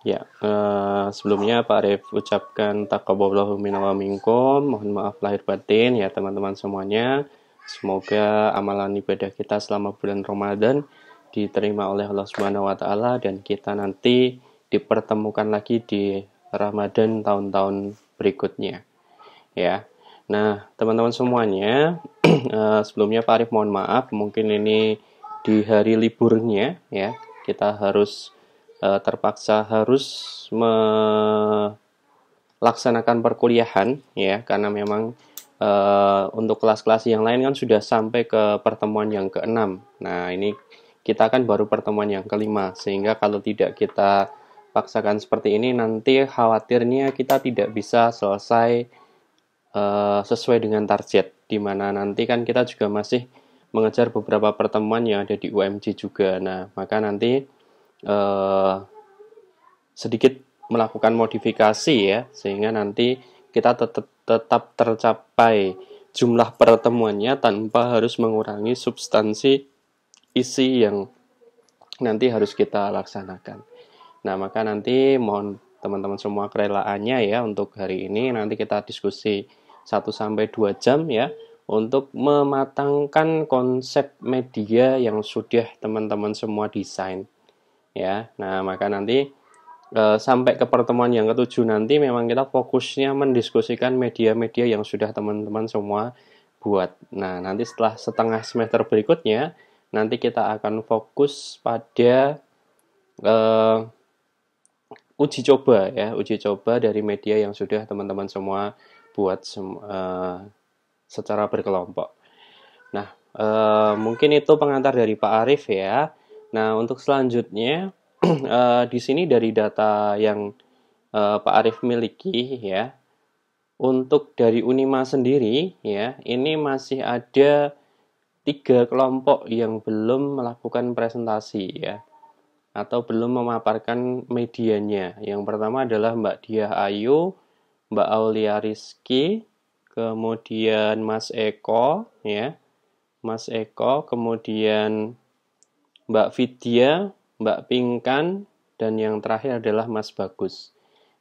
Ya, sebelumnya Pak Arif ucapkan taqabbalallahu minna wa minkum. Mohon maaf lahir batin ya teman-teman semuanya. Semoga amalan ibadah kita selama bulan Ramadan diterima oleh Allah Subhanahu wa taala dan kita nanti dipertemukan lagi di Ramadan tahun-tahun berikutnya. Ya. Nah, teman-teman semuanya, sebelumnya Pak Arif mohon maaf, mungkin ini di hari liburnya ya. Kita terpaksa harus melaksanakan perkuliahan ya karena memang untuk kelas-kelas yang lain kan sudah sampai ke pertemuan yang ke-6. Nah, ini kita kan baru pertemuan yang ke-5 sehingga kalau tidak kita paksakan seperti ini nanti khawatirnya kita tidak bisa selesai sesuai dengan target di mana nanti kan kita juga masih mengejar beberapa pertemuan yang ada di UMJ juga. Nah, maka nanti sedikit melakukan modifikasi ya sehingga nanti kita tetap tercapai jumlah pertemuannya tanpa harus mengurangi substansi isi yang nanti harus kita laksanakan. Nah, maka nanti mohon teman-teman semua kerelaannya ya untuk hari ini nanti kita diskusi 1-2 jam ya untuk mematangkan konsep media yang sudah teman-teman semua desain ya. Nah, maka nanti sampai ke pertemuan yang ke-7 nanti memang kita fokusnya mendiskusikan media-media yang sudah teman-teman semua buat. Nah, nanti setelah setengah semester berikutnya nanti kita akan fokus pada uji coba dari media yang sudah teman-teman semua buat secara berkelompok. Nah, mungkin itu pengantar dari Pak Arif ya. Nah, untuk selanjutnya di sini dari data yang Pak Arif miliki ya, untuk dari Unima sendiri ya, ini masih ada 3 kelompok yang belum melakukan presentasi ya, atau belum memaparkan medianya. Yang pertama adalah Mbak Diah Ayu, Mbak Aulia Rizky, kemudian Mas Eko ya, Mas Eko, kemudian Mbak Vidya, Mbak Pinkan, dan yang terakhir adalah Mas Bagus.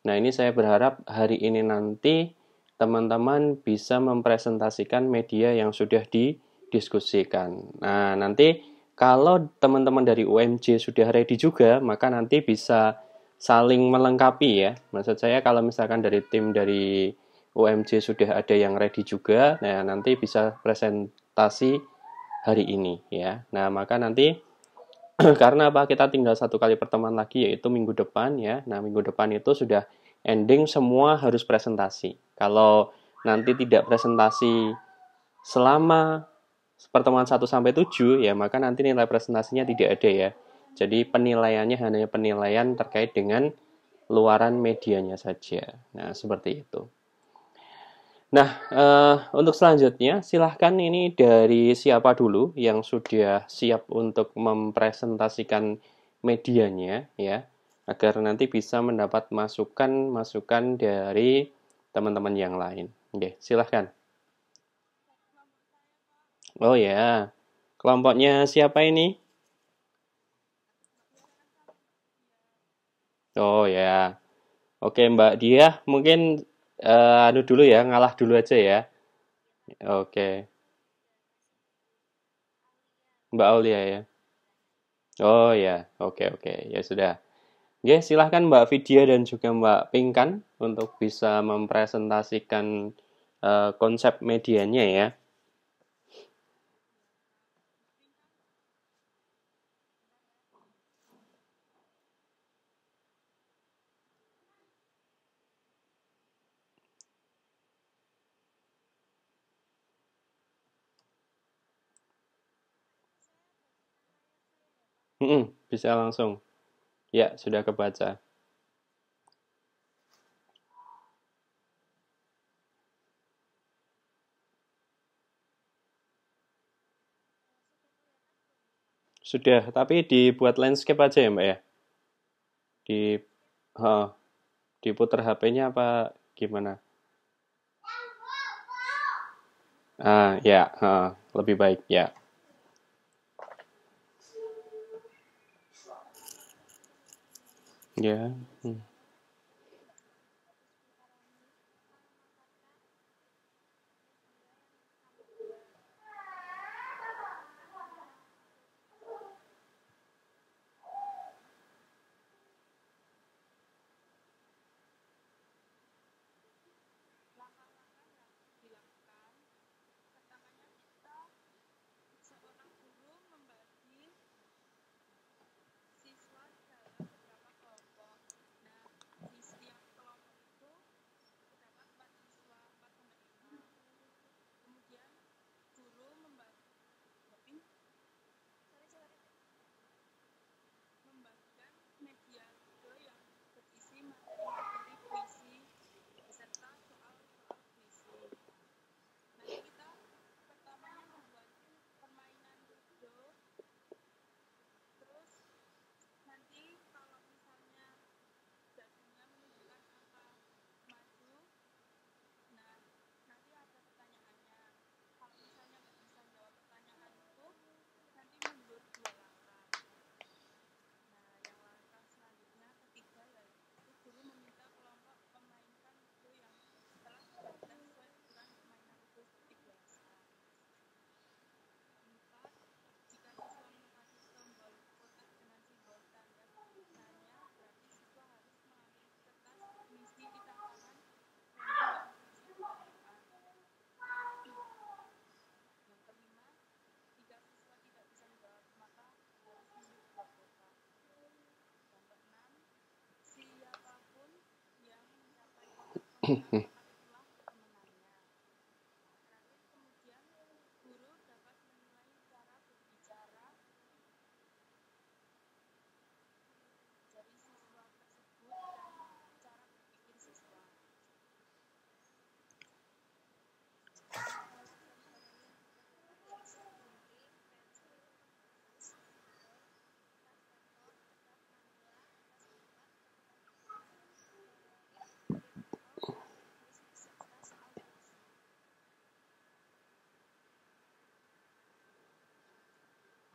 Nah, ini saya berharap hari ini nanti teman-teman bisa mempresentasikan media yang sudah didiskusikan. Nah, nanti kalau teman-teman dari UMJ sudah ready juga, maka nanti bisa saling melengkapi ya. Maksud saya kalau misalkan dari tim dari UMJ sudah ada yang ready juga, nah nanti bisa presentasi hari ini ya. Nah, maka nanti karena apa kita tinggal 1 kali pertemuan lagi yaitu minggu depan ya. Nah, minggu depan itu sudah ending semua harus presentasi. Kalau nanti tidak presentasi selama pertemuan 1-7 ya maka nanti nilai presentasinya tidak ada ya. Jadi penilaiannya hanya penilaian terkait dengan luaran medianya saja. Nah, seperti itu. Nah, untuk selanjutnya silahkan ini dari siapa dulu yang sudah siap untuk mempresentasikan medianya ya, agar nanti bisa mendapat masukan-masukan dari teman-teman yang lain. Oke, silahkan. Oh ya, kelompoknya siapa ini? Oh ya, oke Mbak Diah, mungkin anu dulu ya, ngalah dulu aja ya. Oke, Mbak Aulia ya. Oh ya, oke oke, ya sudah. Ya, silahkan Mbak Vidya dan juga Mbak Pinkan untuk bisa mempresentasikan konsep medianya ya. Bisa langsung. Ya, sudah kebaca. Sudah, tapi dibuat landscape aja ya Mbak ya. Di uh, diputar HP-nya apa gimana? Ya, lebih baik ya. Ya.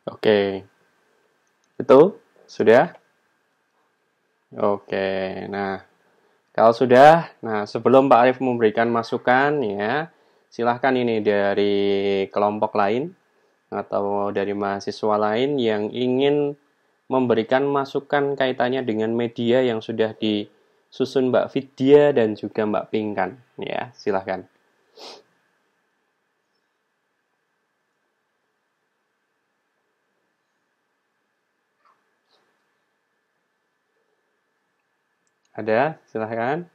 Oke, itu sudah. Oke, nah kalau sudah, nah sebelum Pak Arif memberikan masukan ya, silahkan ini dari kelompok lain atau dari mahasiswa lain yang ingin memberikan masukan kaitannya dengan media yang sudah disusun Mbak Vidya dan juga Mbak Pinkan. Ya, silahkan. Ada? Silahkan.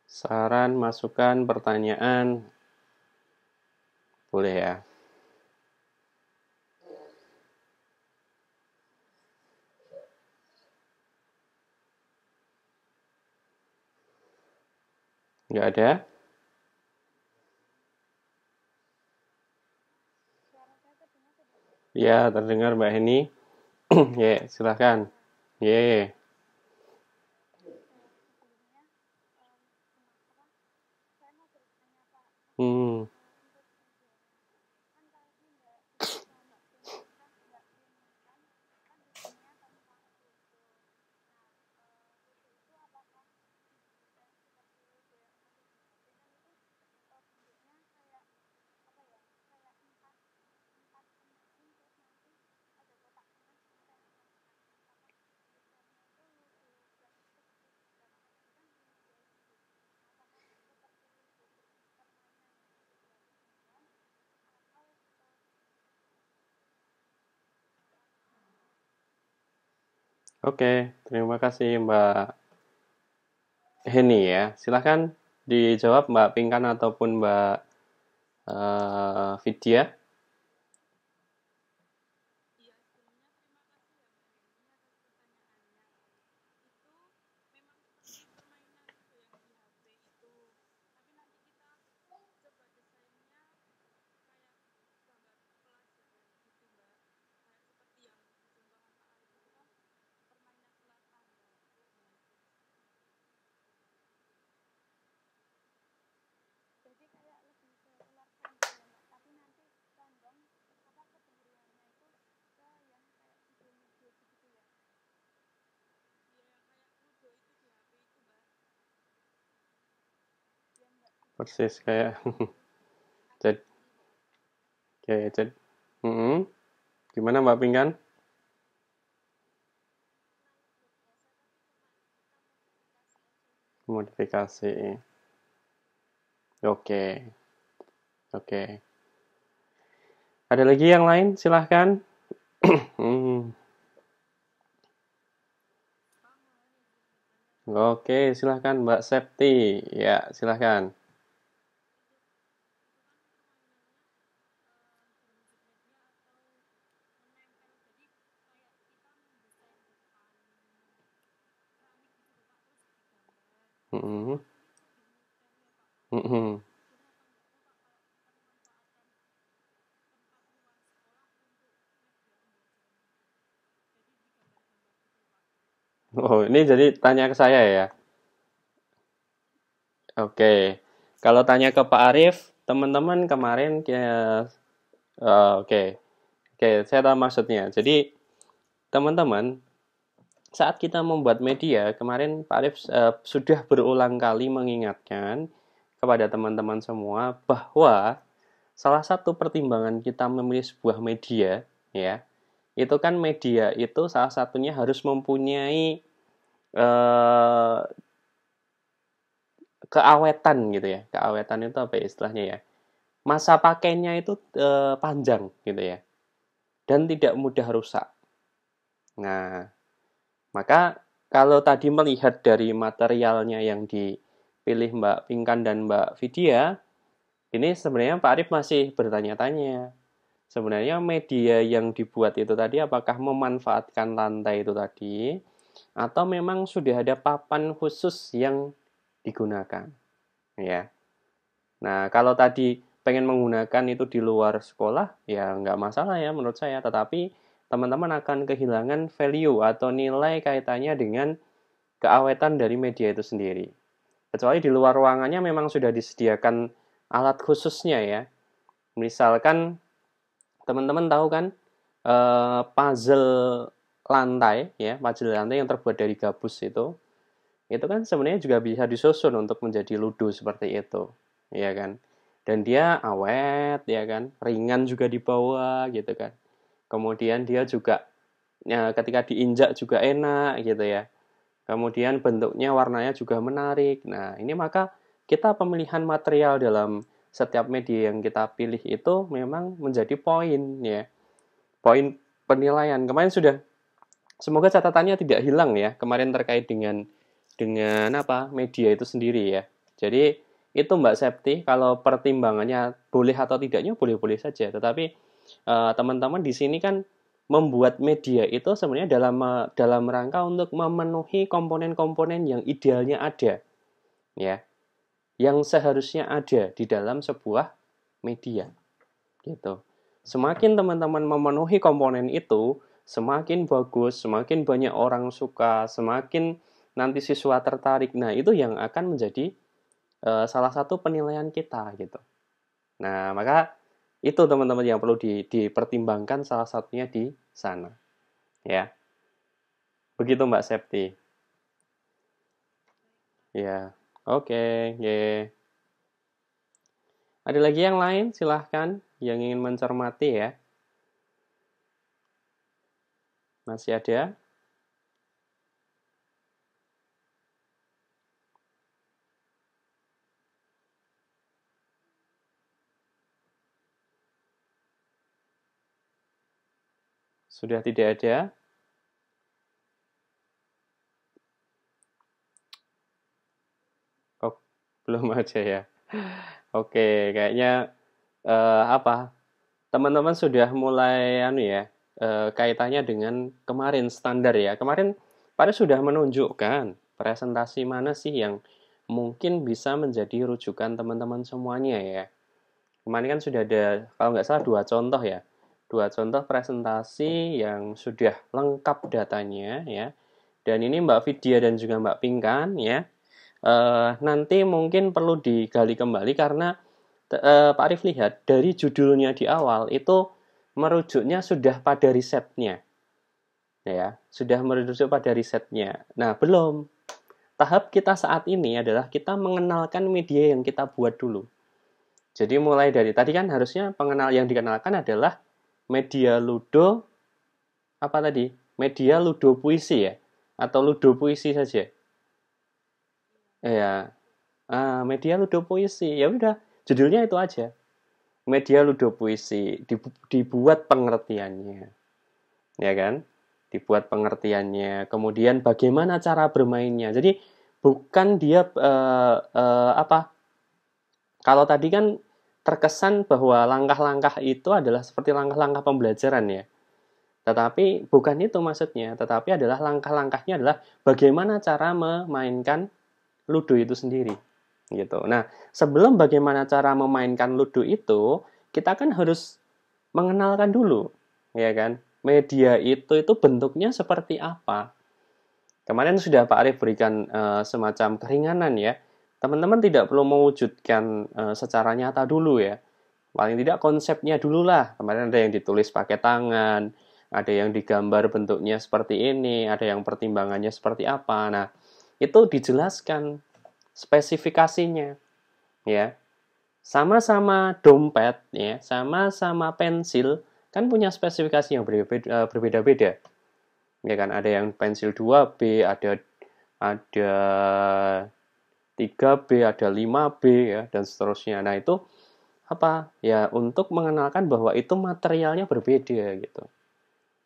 Saran, masukan, pertanyaan, boleh ya. Nggak ada? Ya, terdengar Mbak Heni. Ya, silahkan. Ye. Hmm. Oke, terima kasih Mbak Heni ya. Silahkan dijawab Mbak Pinkan ataupun Mbak Vidya. persis kayak jadi kayak jadi gimana Mbak Pingkan? Modifikasi. Oke, oke. Ada lagi yang lain? Silahkan. Hmm, Oke, silahkan Mbak Septi. Ya, silahkan. Hmm, hmm. Oh, ini jadi tanya ke saya ya. Oke. Kalau tanya ke Pak Arief, teman-teman kemarin oke. Oke, saya tahu maksudnya. Jadi, teman-teman, saat kita membuat media, kemarin Pak Arief sudah berulang kali mengingatkan kepada teman-teman semua bahwa salah satu pertimbangan kita memilih sebuah media, ya, itu kan media itu salah satunya harus mempunyai eh, keawetan gitu ya. Keawetan itu apa ya istilahnya ya? Masa pakainya itu panjang gitu ya, dan tidak mudah rusak. Nah, maka kalau tadi melihat dari materialnya yang dipilih Mbak Pinkan dan Mbak Vidya, ini sebenarnya Pak Arif masih bertanya-tanya. Sebenarnya media yang dibuat itu tadi apakah memanfaatkan lantai itu tadi, atau memang sudah ada papan khusus yang digunakan, ya. Nah, kalau tadi pengen menggunakan itu di luar sekolah, ya nggak masalah ya menurut saya. Tetapi teman-teman akan kehilangan value atau nilai kaitannya dengan keawetan dari media itu sendiri. Kecuali di luar ruangannya memang sudah disediakan alat khususnya ya. Misalkan teman-teman tahu kan puzzle lantai ya, puzzle lantai yang terbuat dari gabus itu kan sebenarnya juga bisa disusun untuk menjadi ludo seperti itu, ya kan? Dan dia awet, ya kan? Ringan juga di bawah, gitu kan? Kemudian dia juga ya, ketika diinjak juga enak, gitu ya. Kemudian bentuknya, warnanya juga menarik. Nah, ini maka kita pemilihan material dalam setiap media yang kita pilih itu memang menjadi poin, ya. Poin penilaian. Kemarin sudah, semoga catatannya tidak hilang ya. Kemarin terkait dengan apa media itu sendiri ya. Jadi itu Mbak Septi, kalau pertimbangannya boleh atau tidaknya boleh-boleh saja. Tetapi teman-teman di sini kan membuat media itu sebenarnya dalam rangka untuk memenuhi komponen-komponen yang idealnya ada, ya, yang seharusnya ada di dalam sebuah media, gitu. Semakin teman-teman memenuhi komponen itu, semakin bagus, semakin banyak orang suka, semakin nanti siswa tertarik. Nah, itu yang akan menjadi salah satu penilaian kita gitu. Nah, maka itu teman-teman yang perlu dipertimbangkan salah satunya di sana, ya. Begitu Mbak Septi. Ya. Oke, ye. Ada lagi yang lain? Silahkan yang ingin mencermati ya. Masih ada? Sudah tidak ada? Oh, belum ada ya. Oke, kayaknya apa? Teman-teman sudah mulai anu ya, kaitannya dengan kemarin standar ya. Kemarin Pak sudah menunjukkan presentasi mana sih yang mungkin bisa menjadi rujukan teman-teman semuanya ya. Kemarin kan sudah ada, kalau nggak salah dua contoh ya. Dua contoh presentasi yang sudah lengkap datanya ya. Dan ini Mbak Vidya dan juga Mbak Pinkan ya. Nanti mungkin perlu digali kembali karena Pak Arif lihat dari judulnya di awal itu merujuknya sudah pada risetnya, ya, sudah merujuk pada risetnya. Nah, belum. tahap kita saat ini adalah kita mengenalkan media yang kita buat dulu. Jadi mulai dari tadi kan harusnya yang dikenalkan adalah media ludo, apa tadi? Media ludo puisi ya? Atau ludo puisi saja? Ya, media ludo puisi. Ya udah, judulnya itu aja. Media ludo puisi, dibuat pengertiannya. Ya kan? Dibuat pengertiannya. Kemudian bagaimana cara bermainnya. Jadi bukan dia apa? Kalau tadi kan terkesan bahwa langkah-langkah itu adalah seperti langkah-langkah pembelajaran ya. Tetapi bukan itu maksudnya, tetapi adalah langkah-langkahnya adalah bagaimana cara memainkan ludo itu sendiri. Gitu. Nah, sebelum bagaimana cara memainkan ludo itu, kita kan harus mengenalkan dulu, ya kan? Media itu bentuknya seperti apa? Kemarin sudah Pak Arif berikan semacam keringanan ya. Teman-teman tidak perlu mewujudkan secara nyata dulu ya. Paling tidak konsepnya dulu lah. Kemarin ada yang ditulis pakai tangan, ada yang digambar bentuknya seperti ini, ada yang pertimbangannya seperti apa. Nah, itu dijelaskan spesifikasinya ya. Sama-sama dompet ya, sama-sama pensil kan punya spesifikasi yang berbeda-beda. Ya kan, ada yang pensil 2B, ada 3B, ada 5B ya dan seterusnya. Nah, itu apa? Ya untuk mengenalkan bahwa itu materialnya berbeda gitu.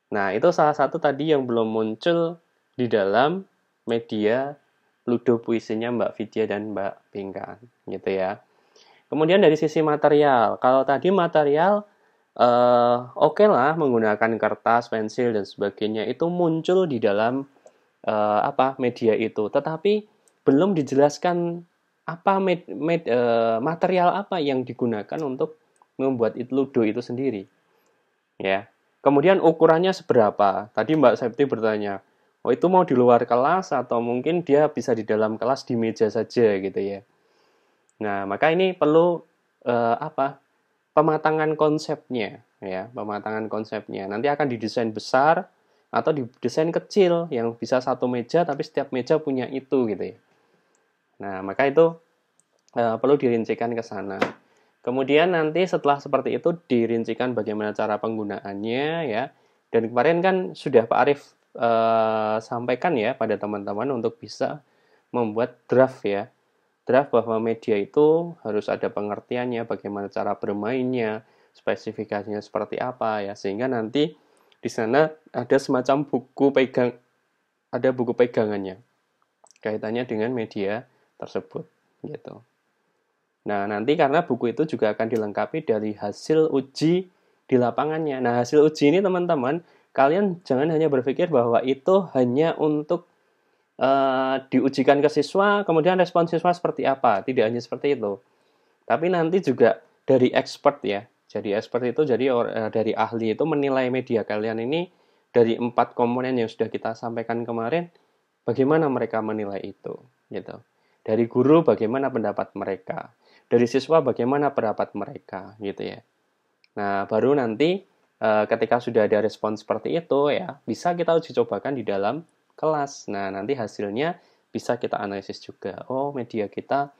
Nah, itu salah satu tadi yang belum muncul di dalam media ludo puisinya Mbak Vidya dan Mbak Pinkan gitu ya. Kemudian dari sisi material, kalau tadi material oke lah menggunakan kertas, pensil dan sebagainya itu muncul di dalam media itu, tetapi belum dijelaskan apa material apa yang digunakan untuk membuat ludo itu sendiri, ya. Kemudian ukurannya seberapa? Tadi Mbak Septi bertanya, oh itu mau di luar kelas atau mungkin dia bisa di dalam kelas di meja saja gitu ya. Nah, maka ini perlu pematangan konsepnya ya, pematangan konsepnya. Nanti akan didesain besar atau didesain kecil yang bisa satu meja tapi setiap meja punya itu gitu ya. Nah, maka itu perlu dirincikan ke sana. Kemudian nanti setelah seperti itu dirincikan bagaimana cara penggunaannya ya. Dan kemarin kan sudah Pak Arif sampaikan ya pada teman-teman untuk bisa membuat draft ya. Draft bahwa media itu harus ada pengertiannya, bagaimana cara bermainnya, spesifikasinya seperti apa ya, sehingga nanti di sana ada semacam ada buku pegangannya kaitannya dengan media tersebut gitu. Nah, nanti karena buku itu juga akan dilengkapi dari hasil uji di lapangannya. Nah, hasil uji ini teman-teman, kalian jangan hanya berpikir bahwa itu hanya untuk diujikan ke siswa, kemudian respon siswa seperti apa. Tidak hanya seperti itu. Tapi nanti juga dari expert ya. Jadi expert itu dari ahli itu menilai media kalian ini dari 4 komponen yang sudah kita sampaikan kemarin, bagaimana mereka menilai itu gitu. Dari guru bagaimana pendapat mereka. Dari siswa bagaimana pendapat mereka gitu ya. Nah, baru nanti ketika sudah ada respon seperti itu ya, bisa kita uji cobakan di dalam kelas. Nah, nanti hasilnya bisa kita analisis juga. Oh, media kita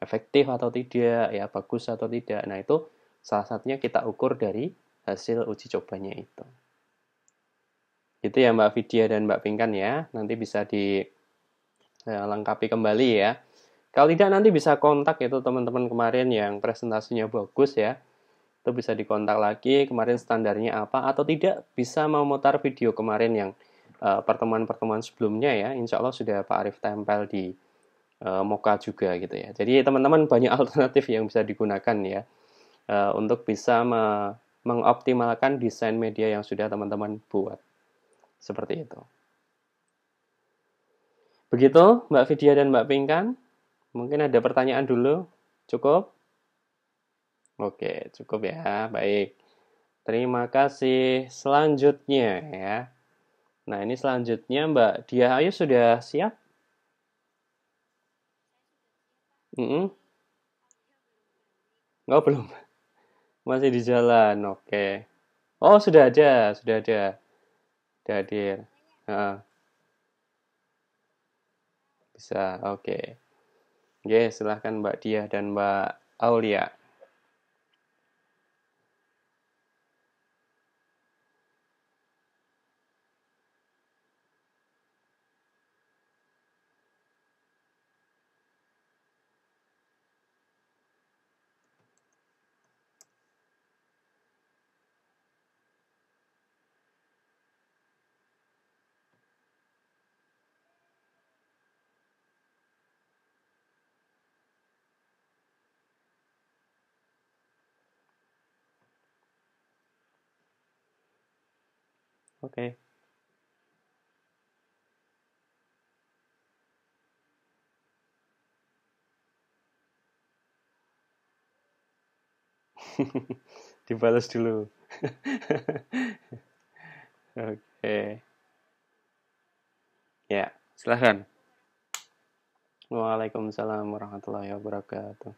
efektif atau tidak, ya bagus atau tidak. Nah, itu salah satunya kita ukur dari hasil uji cobanya itu. Itu ya Mbak Vidya dan Mbak Pinkan ya. Nanti bisa dilengkapi kembali ya. Kalau tidak nanti bisa kontak itu teman-teman kemarin yang presentasinya bagus ya. Itu bisa dikontak lagi kemarin standarnya apa, atau tidak bisa memutar video kemarin yang pertemuan-pertemuan sebelumnya ya. Insya Allah sudah Pak Arif tempel di Moka juga gitu ya. Jadi teman-teman banyak alternatif yang bisa digunakan ya untuk bisa mengoptimalkan desain media yang sudah teman-teman buat. Seperti itu. Begitu Mbak Vidya dan Mbak Pinkan. Mungkin ada pertanyaan dulu. Cukup? Oke, cukup ya. Baik. Terima kasih. Selanjutnya ya. Nah, ini selanjutnya Mbak Dia Ayu sudah siap? Oh, belum. Masih di jalan. Oke. Oh, sudah ada, sudah ada. Sudah hadir. Heeh. Bisa, oke. Oke, silahkan Mbak Diah dan Mbak Aulia. Oke. Dibalas dulu. Oke. Ya, silahkan. Waalaikumsalam warahmatullahi wabarakatuh.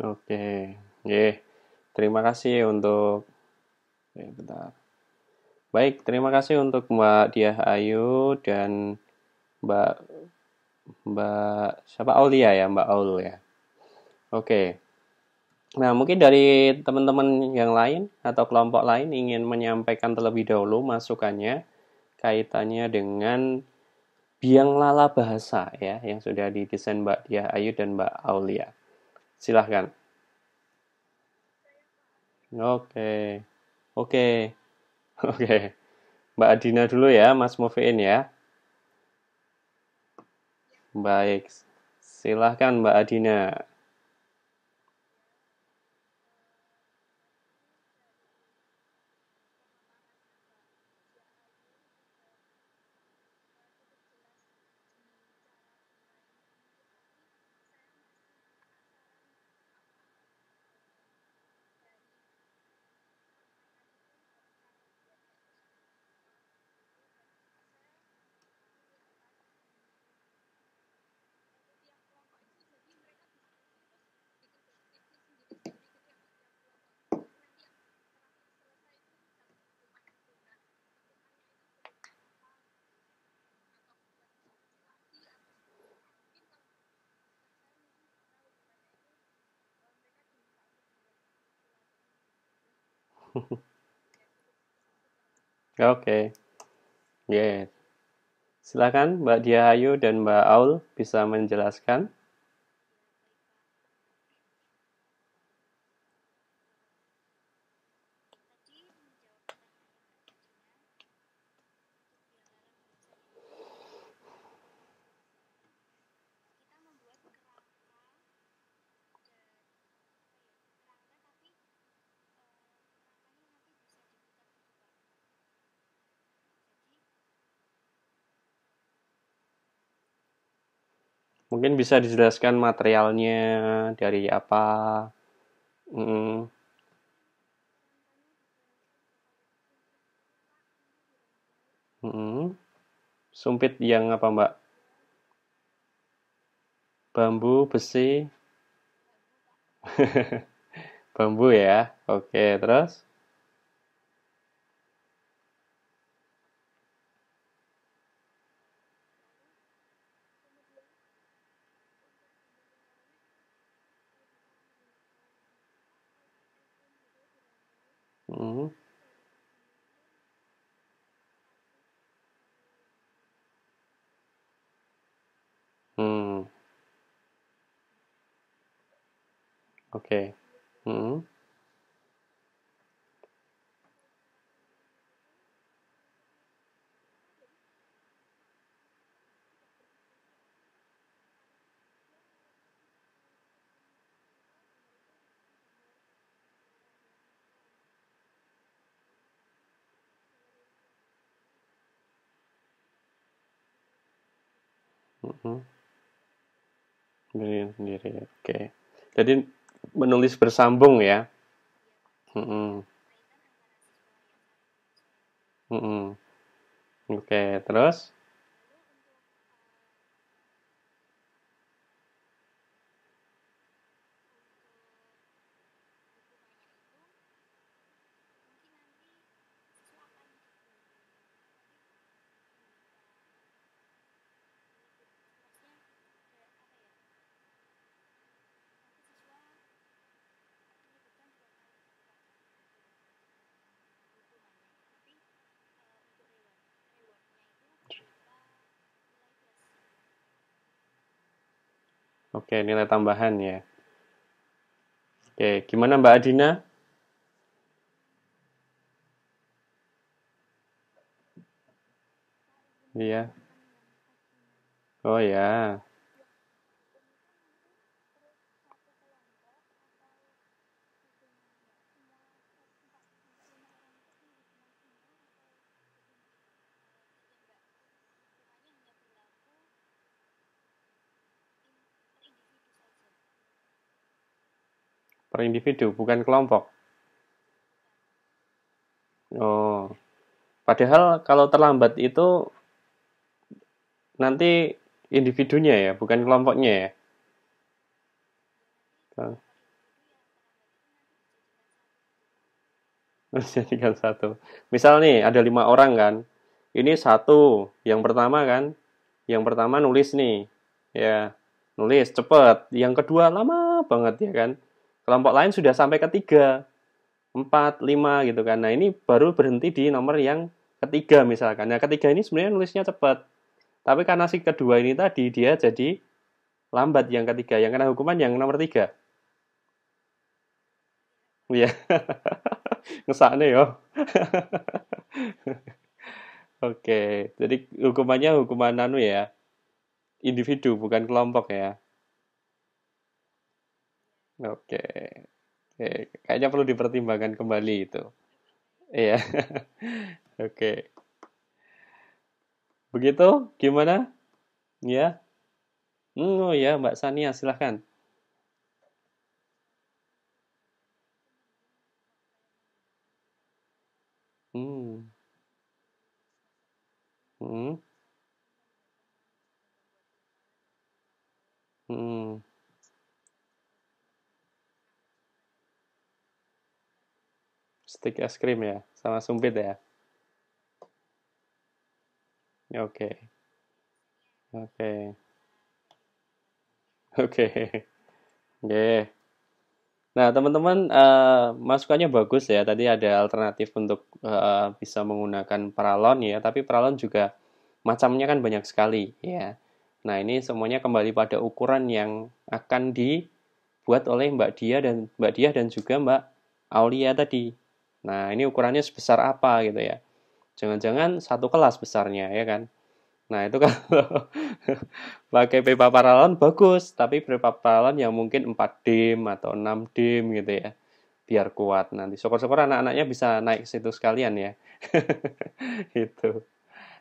Oke. Ye. Terima kasih untuk bentar. Baik, terima kasih untuk Mbak Diah Ayu dan Mbak Mbak siapa? Aulia ya, Mbak Aul ya. Oke. Nah, mungkin dari teman-teman yang lain atau kelompok lain ingin menyampaikan terlebih dahulu masukannya kaitannya dengan biang lala bahasa ya yang sudah didesain Mbak Diah Ayu dan Mbak Aulia. Silahkan. Oke, oke, oke. Mbak Adina dulu ya, Mas Mufin ya. Baik, silahkan Mbak Adina. Oke, yeah. Silakan Mbak Diah Ayu dan Mbak Aul bisa menjelaskan. Mungkin bisa dijelaskan materialnya dari apa. Mm, mm. Sumpit yang apa Mbak? Bambu, besi, bambu ya. Oke, terus? Mm, mm, oke. Mm, mm, sendiri sendiri. Oke. Jadi menulis bersambung ya. Mm, mm. Oke, terus? Oke, nilai tambahan ya. Oke, gimana Mbak Adina? Iya. Oh ya. Per individu, bukan kelompok. Oh, padahal kalau terlambat itu nanti individunya ya, bukan kelompoknya ya. Kan? Jadikan satu. Misal nih ada 5 orang kan. Ini satu, yang pertama kan. Yang pertama nulis nih. Ya, nulis cepet. Yang kedua lama banget ya kan. Kelompok lain sudah sampai ketiga, 4, 5 gitu kan. Nah, ini baru berhenti di nomor yang ketiga misalkan. Nah, ketiga ini sebenarnya nulisnya cepat. Tapi karena si kedua ini tadi dia jadi lambat yang ketiga. Yang kena hukuman yang nomor 3. Iya, ngesakne yo. Oke, jadi hukumannya hukuman anu ya, individu bukan kelompok ya. Oke, oke. Kayaknya perlu dipertimbangkan kembali itu. Iya, oke. Begitu? Gimana? Ya? Oh ya, Mbak Sania, silahkan. Hmm, hmm, hmm. Stick es krim ya, sama sumpit ya. Oke, oke, oke. Oke. Nah, teman-teman, masukannya bagus ya. Tadi ada alternatif untuk bisa menggunakan paralon ya, tapi paralon juga macamnya kan banyak sekali ya. Nah, ini semuanya kembali pada ukuran yang akan dibuat oleh Mbak Dia dan juga Mbak Aulia tadi. Nah, ini ukurannya sebesar apa gitu ya. Jangan-jangan satu kelas besarnya ya kan. Nah, itu kalau pakai pipa paralon bagus, tapi pipa paralon yang mungkin 4 dim atau 6 dim gitu ya. Biar kuat nanti. Syukur-syukur anak-anaknya bisa naik ke situ sekalian ya. Gitu.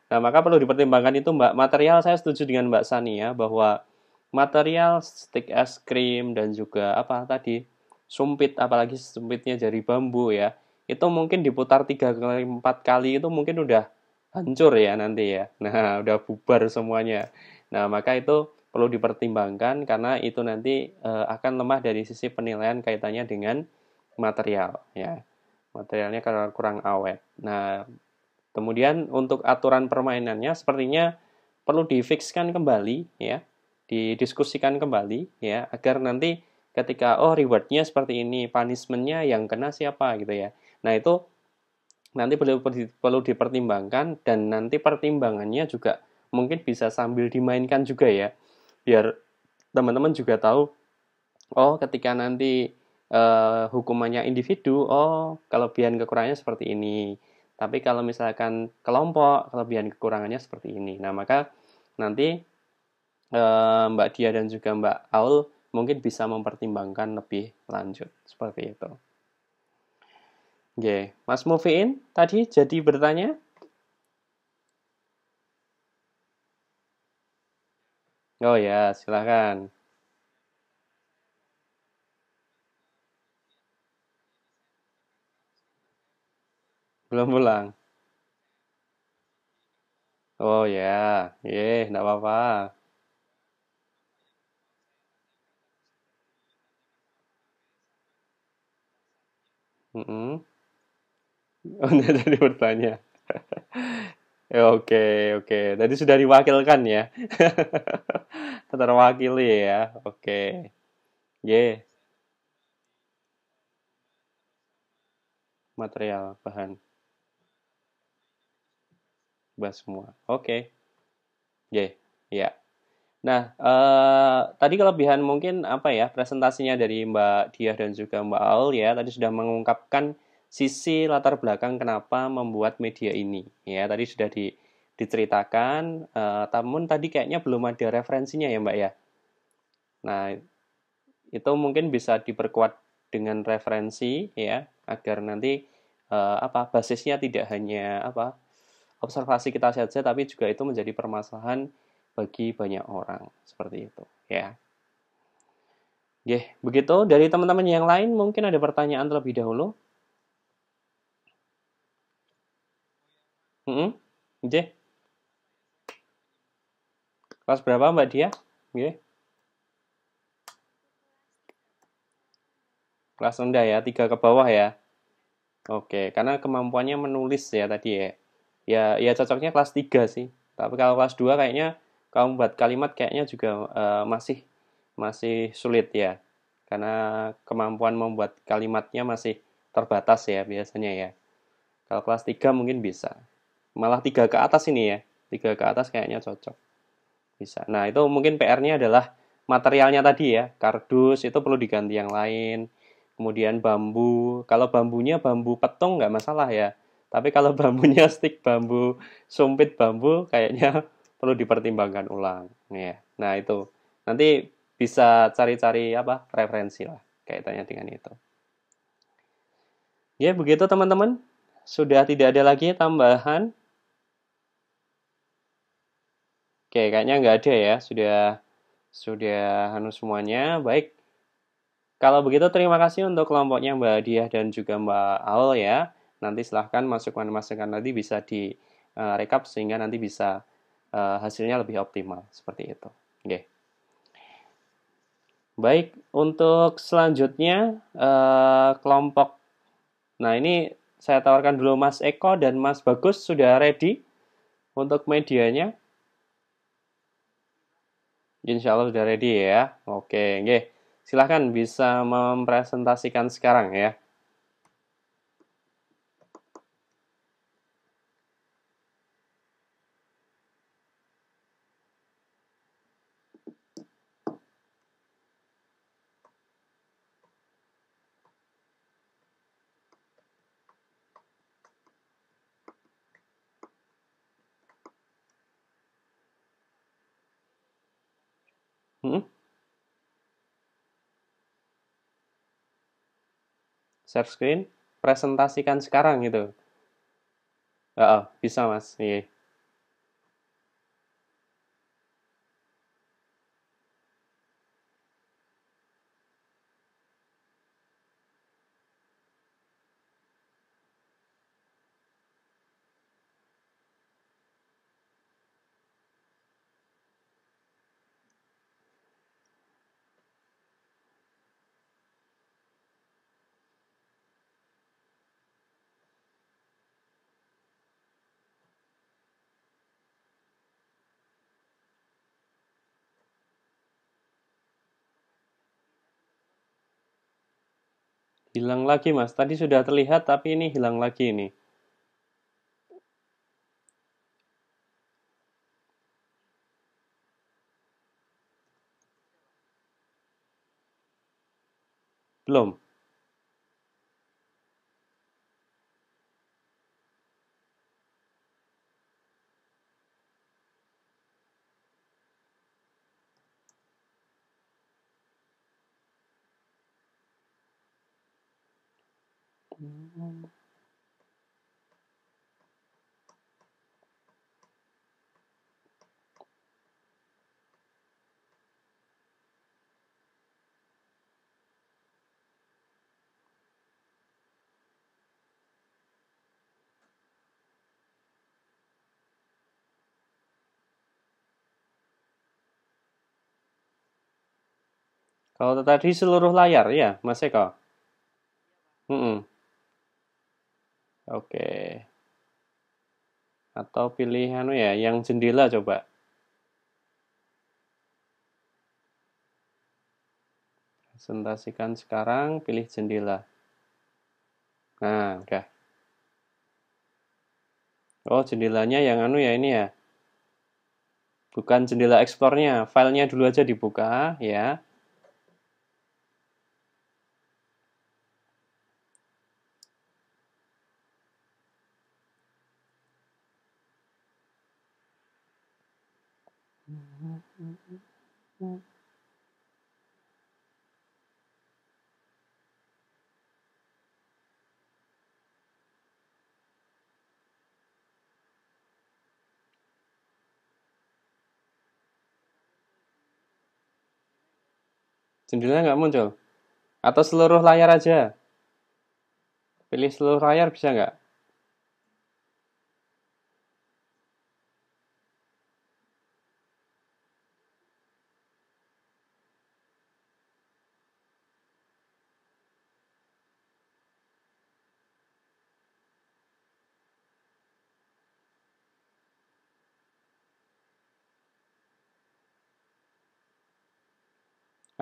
Nah, maka perlu dipertimbangkan itu Mbak. Material saya setuju dengan Mbak Sani ya bahwa material stick es krim dan juga apa tadi sumpit, apalagi sumpitnya dari bambu ya, itu mungkin diputar 3 kali 4 kali itu mungkin udah hancur ya nanti ya. Nah, udah bubar semuanya. Nah, maka itu perlu dipertimbangkan karena itu nanti akan lemah dari sisi penilaian kaitannya dengan material ya. Materialnya karena kurang awet. Nah, kemudian untuk aturan permainannya sepertinya perlu difikskan kembali ya, didiskusikan kembali ya, agar nanti ketika oh rewardnya seperti ini, punishmentnya yang kena siapa gitu ya. Nah itu nanti perlu dipertimbangkan dan nanti pertimbangannya juga mungkin bisa sambil dimainkan juga ya, biar teman-teman juga tahu oh ketika nanti hukumannya individu, oh kelebihan kekurangannya seperti ini. Tapi kalau misalkan kelompok, kelebihan kekurangannya seperti ini. Nah, maka nanti Mbak Dia dan juga Mbak Aul mungkin bisa mempertimbangkan lebih lanjut. Seperti itu. Oke, Mas Mufiin tadi jadi bertanya? Oh ya, silakan. Belum pulang. Oh ya, enggak apa-apa. Mm-mm. Oh, enggak jadi bertanya. Oke, oke. Tadi sudah diwakilkan ya. Terwakili ya. Oke. Ye, material bahan bahas semua. Oke. Ye, ya. Nah, tadi kelebihan mungkin apa ya? Presentasinya dari Mbak Diah dan juga Mbak Aul ya. Tadi sudah mengungkapkan sisi latar belakang kenapa membuat media ini. Ya, tadi sudah diceritakan. Namun tadi kayaknya belum ada referensinya ya, Mbak ya. Nah, itu mungkin bisa diperkuat dengan referensi ya agar nanti apa basisnya tidak hanya apa observasi kita saja tapi juga itu menjadi permasalahan bagi banyak orang seperti itu ya. Oke, begitu dari teman-teman yang lain mungkin ada pertanyaan terlebih dahulu. Mm -hmm. Kelas berapa Mbak Dia? Oke. Kelas rendah ya, 3 ke bawah ya. Oke, karena kemampuannya menulis ya tadi ya. Ya cocoknya kelas 3 sih. Tapi kalau kelas 2 kayaknya Kalau buat kalimat kayaknya juga masih masih sulit ya, karena kemampuan membuat kalimatnya masih terbatas ya biasanya ya. Kalau kelas 3 mungkin bisa. Malah 3 ke atas ini ya. 3 ke atas kayaknya cocok. Bisa. Nah, itu mungkin PR-nya adalah materialnya tadi ya. Kardus itu perlu diganti yang lain. Kemudian bambu. Kalau bambunya bambu petung nggak masalah ya. Tapi kalau bambunya stik bambu, sumpit bambu, kayaknya perlu dipertimbangkan ulang. Ya. Nah, itu. Nanti bisa cari-cari apa referensi lah kaitannya dengan itu. Ya, begitu teman-teman. Sudah tidak ada lagi tambahan. Oke, kayaknya nggak ada ya. Sudah anu semuanya. Baik. Kalau begitu terima kasih untuk kelompoknya Mbak Diah dan juga Mbak Aul ya. Nanti silahkan masukan-masukan nanti bisa di rekap sehingga nanti bisa hasilnya lebih optimal seperti itu. Oke. Baik, untuk selanjutnya kelompok. Nah, ini saya tawarkan dulu Mas Eko dan Mas Bagus sudah ready untuk medianya. Insya Allah sudah ready ya. Oke, oke. Silahkan bisa mempresentasikan sekarang ya. Hmm? Share screen, presentasikan sekarang gitu. Bisa Mas. Iya. Hilang lagi Mas. Tadi sudah terlihat tapi ini hilang lagi ini. Belum. Kalau tadi seluruh layar ya, Mas Eko. Mm-mm. Oke. Atau pilih anu ya, yang jendela coba. Presentasikan sekarang, pilih jendela. Nah, udah. Oh, jendelanya yang anu ya ini ya. Bukan jendela eksplornya, filenya dulu aja dibuka ya. Jendelanya nggak muncul. Atau seluruh layar aja. Pilih seluruh layar bisa nggak?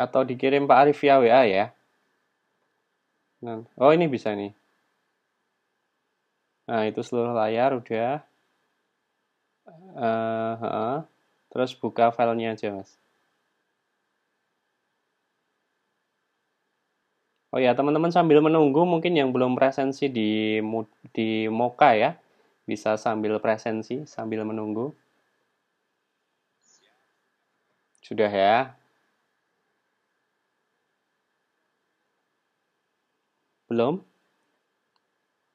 Atau dikirim Pak Arif via WA ya. Nah, oh ini bisa nih. Nah, itu seluruh layar udah. Terus buka filenya aja, Mas. Oh ya, teman-teman sambil menunggu mungkin yang belum presensi di Moka ya, bisa sambil presensi sambil menunggu. Sudah ya? Belum?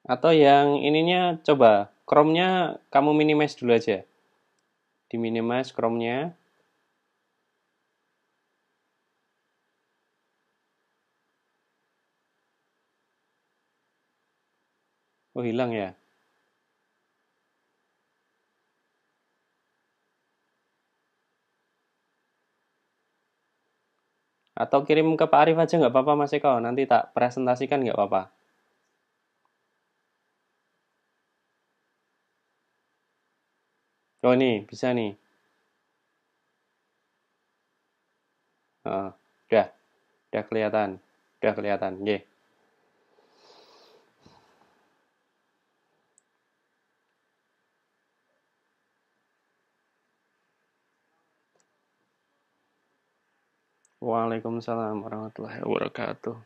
Atau yang ininya coba Chrome-nya kamu minimize dulu aja. Di minimize Chrome-nya. Oh, hilang ya? Atau kirim ke Pak Arif aja nggak apa-apa Mas Eko. Nanti tak presentasikan nggak apa-apa. Oh ini bisa nih. Oh, udah, udah kelihatan. Udah kelihatan. Ye. Waalaikumsalam warahmatullahi wabarakatuh.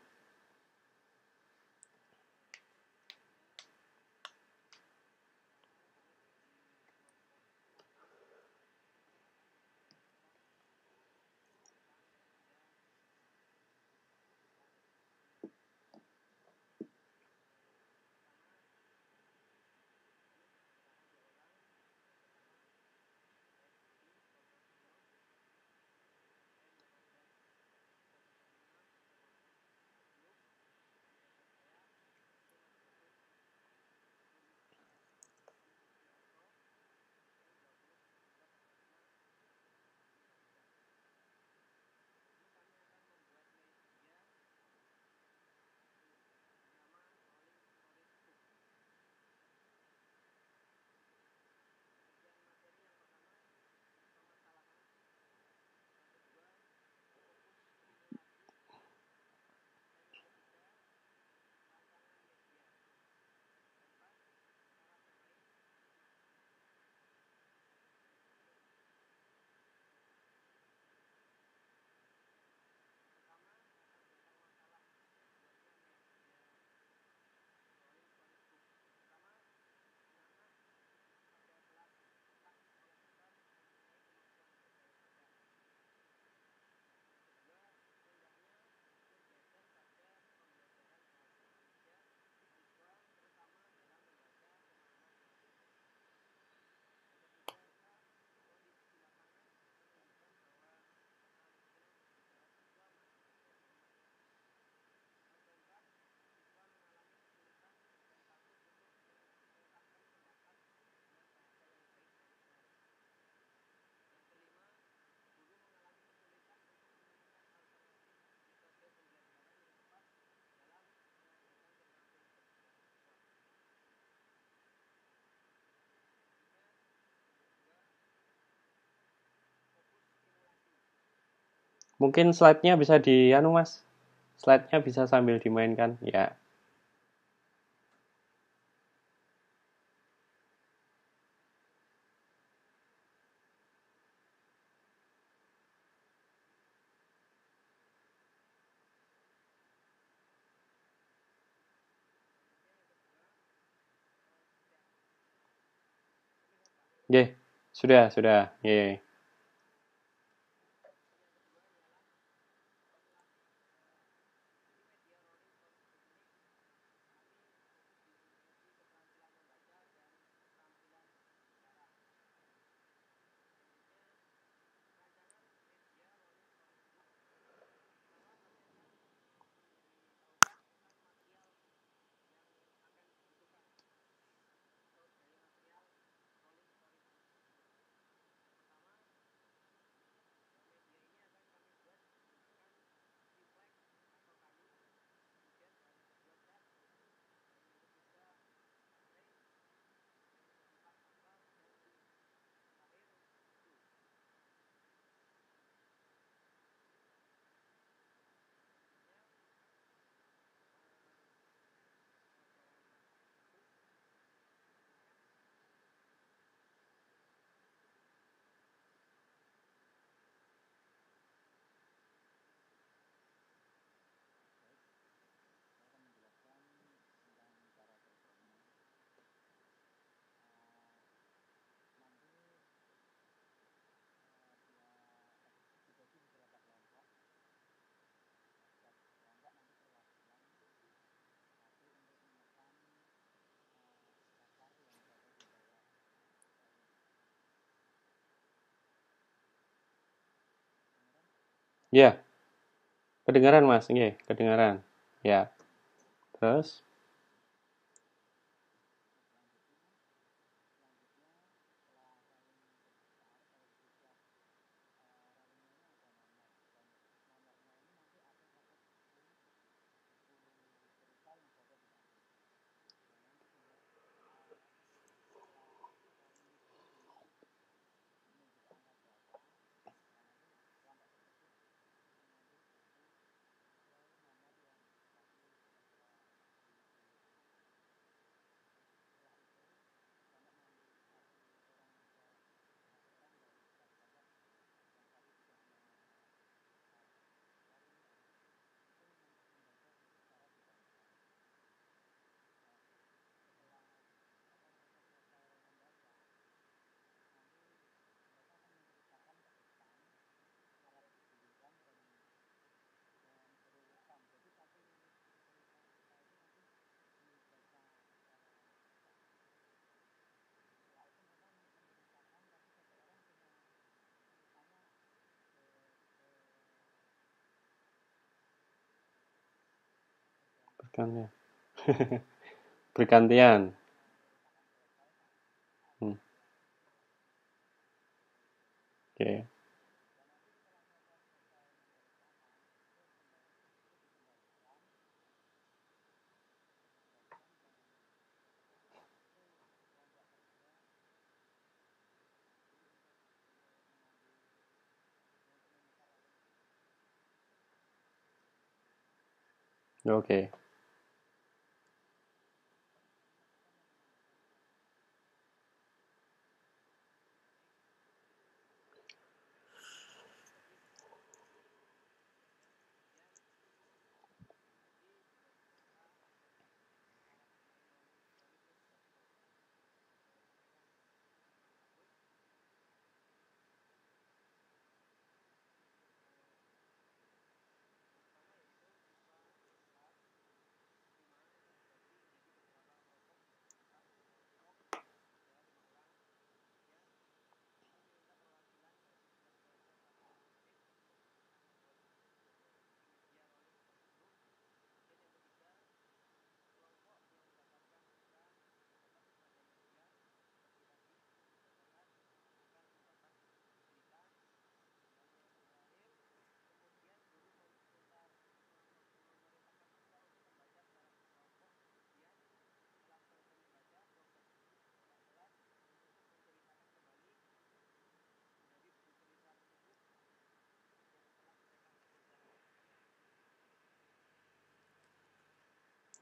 Mungkin slide-nya bisa di anu Mas. Slide-nya bisa sambil dimainkan. Ya. Ye. Sudah, sudah. Ye. Ya, kedengaran Mas. Nggih, kedengaran. Ya, terus? Bergantian. Bergantian. Hmm, oke. Oke.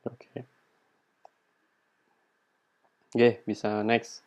Oke. Oke, bisa next.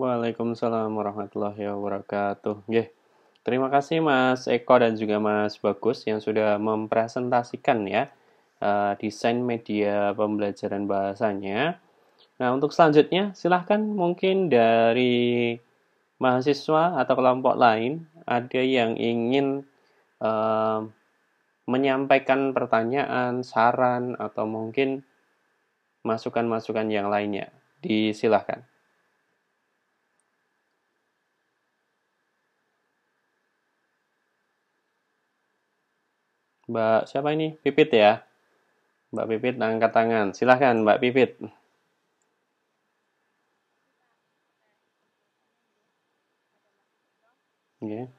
Waalaikumsalam warahmatullahi wabarakatuh. Nggih, terima kasih Mas Eko dan juga Mas Bagus yang sudah mempresentasikan ya desain media pembelajaran bahasanya. Nah, untuk selanjutnya silahkan mungkin dari mahasiswa atau kelompok lain ada yang ingin eh, menyampaikan pertanyaan, saran, atau mungkin masukan-masukan yang lainnya. Disilahkan. Mbak siapa ini? Pipit ya? Mbak Pipit angkat tangan. Silahkan Mbak Pipit. Oke.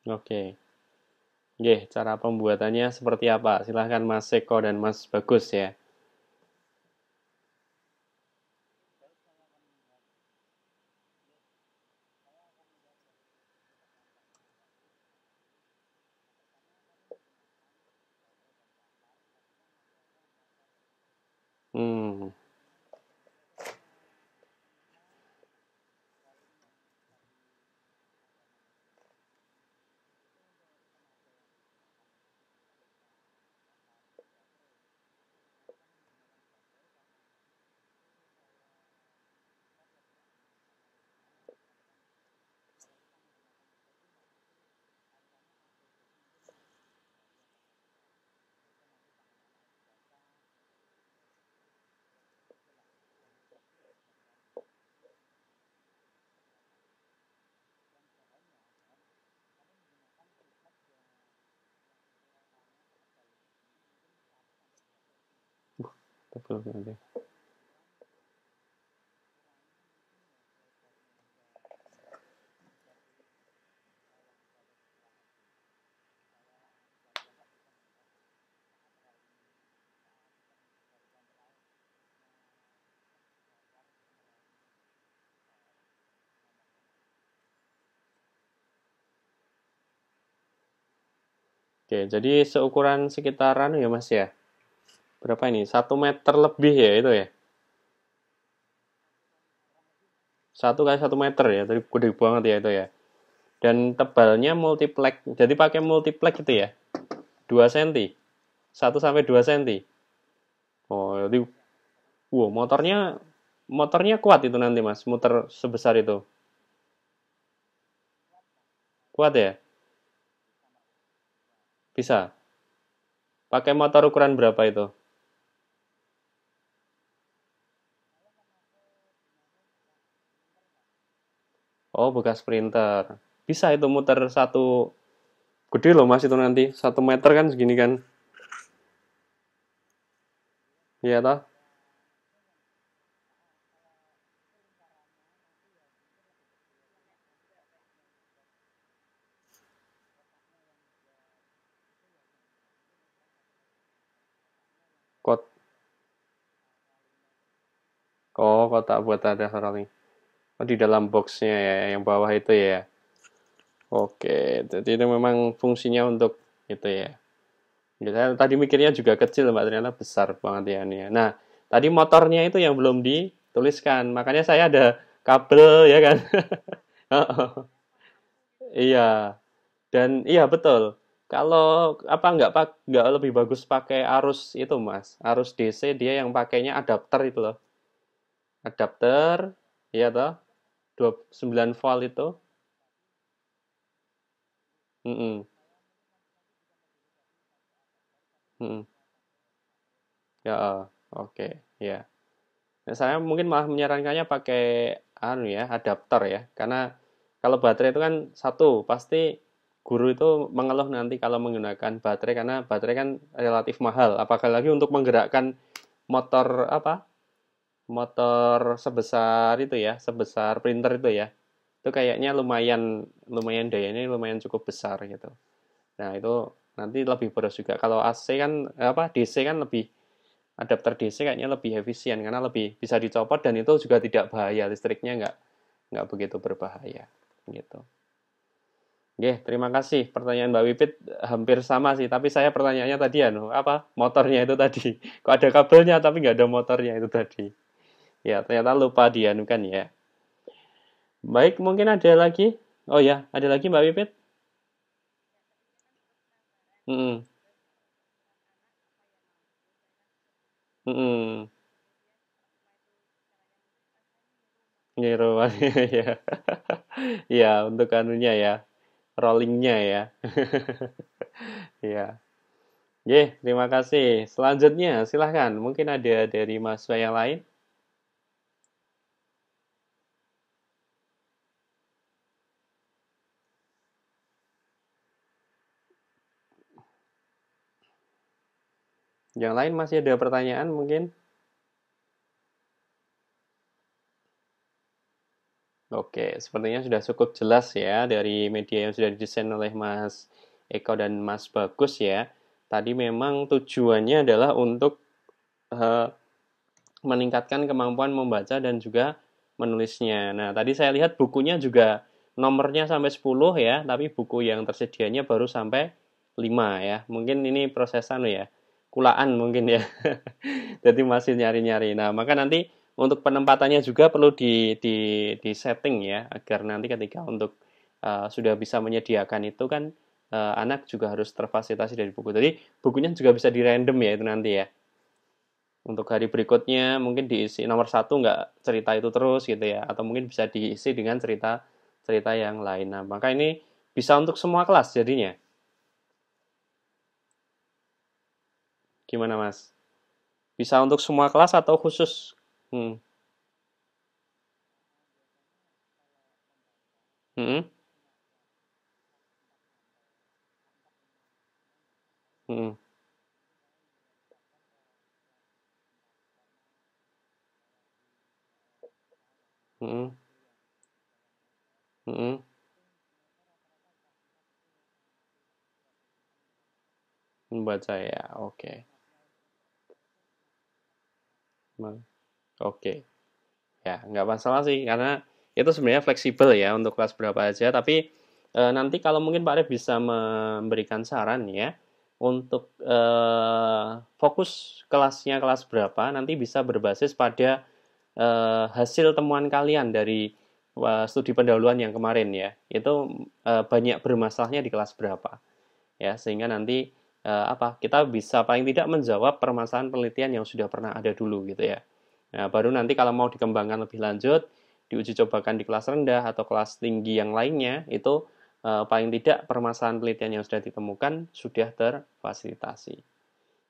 Oke. Oke, cara pembuatannya seperti apa? Silahkan Mas Seko dan Mas Bagus ya. Hmm, betul nanti. Oke, jadi seukuran sekitaran ya Mas ya. Berapa ini? 1 meter lebih ya itu ya? 1 kali 1 meter ya, tadi gede banget ya itu ya. Dan tebalnya multiplex, jadi pakai multiplex itu ya? 2 cm, 1 sampai 2 cm. Oh, jadi, wow, motornya motornya kuat itu nanti Mas, muter sebesar itu. Kuat ya? Bisa. Pakai motor ukuran berapa itu? Oh, bekas sprinter. Bisa itu muter satu, gede loh Mas itu nanti. 1 meter kan segini kan. Iya toh? Kot, oh, kotak buat ada rolling. Oh, di dalam boxnya ya, yang bawah itu ya. Oke, jadi itu memang fungsinya untuk itu ya. Ya, saya tadi mikirnya juga kecil, Mbak, ternyata besar banget ya ini ya. Nah, tadi motornya itu yang belum dituliskan, makanya saya ada kabel ya kan. Iya, dan iya betul. Kalau apa nggak lebih bagus pakai arus itu, Mas? Arus DC dia yang pakainya adapter itu loh. Adapter, iya toh? 29 volt itu. Mm-mm, mm-mm. Ya, oke, ya. Nah, saya mungkin malah menyarankannya pakai anu ya, adapter ya. Karena kalau baterai itu kan satu, pasti guru itu mengeluh nanti kalau menggunakan baterai karena baterai kan relatif mahal. Apakah lagi untuk menggerakkan motor apa? Motor sebesar itu ya, sebesar printer itu ya. Itu kayaknya lumayan lumayan dayanya lumayan cukup besar gitu. Nah, itu nanti lebih boros juga. Kalau AC kan apa DC kan lebih, adapter DC kayaknya lebih efisien karena lebih bisa dicopot dan itu juga tidak bahaya, listriknya nggak begitu berbahaya gitu. Oke, terima kasih. Pertanyaan Mbak Wipit hampir sama sih, tapi saya pertanyaannya tadi anu apa motornya itu tadi. Kok ada kabelnya tapi nggak ada motornya itu tadi. Ya, ternyata lupa dianukan ya. Baik, mungkin ada lagi. Oh ya, ada lagi Mbak Wipit? Mm-mm. Mm-mm. Nyiru ya. Ya, untuk anunya ya, rollingnya ya. Ya. Ye, terima kasih. Selanjutnya, silahkan. Mungkin ada dari mahasiswa yang lain. Yang lain masih ada pertanyaan mungkin? Oke, sepertinya sudah cukup jelas ya dari media yang sudah didesain oleh Mas Eko dan Mas Bagus ya. Tadi memang tujuannya adalah untuk eh, meningkatkan kemampuan membaca dan juga menulisnya. Nah, tadi saya lihat bukunya juga nomornya sampai 10 ya, tapi buku yang tersedianya baru sampai 5 ya. Mungkin ini prosesan ya, kulaan mungkin ya. Jadi masih nyari-nyari. Nah, maka nanti untuk penempatannya juga perlu di setting ya, agar nanti ketika untuk sudah bisa menyediakan itu kan anak juga harus terfasilitasi dari buku. Jadi bukunya juga bisa di random ya itu nanti ya. Untuk hari berikutnya mungkin diisi nomor satu nggak cerita itu terus gitu ya, atau mungkin bisa diisi dengan cerita-cerita yang lain. Nah, maka ini bisa untuk semua kelas jadinya. Gimana Mas? Bisa untuk semua kelas atau khusus? Hmm. Hmm. Hmm. Hmm. Hmm. Membaca ya, oke. Oke, ya nggak masalah sih karena itu sebenarnya fleksibel ya untuk kelas berapa aja. Tapi nanti kalau mungkin Pak Arif bisa memberikan saran ya untuk fokus kelasnya kelas berapa, nanti bisa berbasis pada hasil temuan kalian dari studi pendahuluan yang kemarin ya. Itu banyak bermasalahnya di kelas berapa ya, sehingga nanti apa kita bisa paling tidak menjawab permasalahan penelitian yang sudah pernah ada dulu gitu ya. Nah, baru nanti kalau mau dikembangkan lebih lanjut, diuji cobakan di kelas rendah atau kelas tinggi yang lainnya, itu paling tidak permasalahan penelitian yang sudah ditemukan sudah terfasilitasi.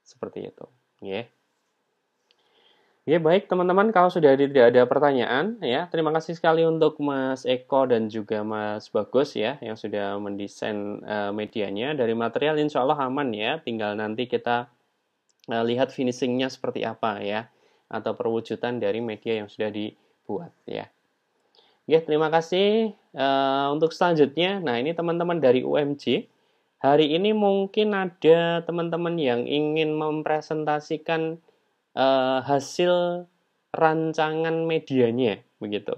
Seperti itu. Ya. Ya, baik teman-teman, kalau sudah tidak ada pertanyaan, ya, terima kasih sekali untuk Mas Eko dan juga Mas Bagus ya, yang sudah mendesain medianya. Dari material insya Allah aman ya, tinggal nanti kita lihat finishingnya seperti apa ya, atau perwujudan dari media yang sudah dibuat ya. Ya, terima kasih untuk selanjutnya. Nah, ini teman-teman dari UMJ. Hari ini mungkin ada teman-teman yang ingin mempresentasikan hasil rancangan medianya, begitu.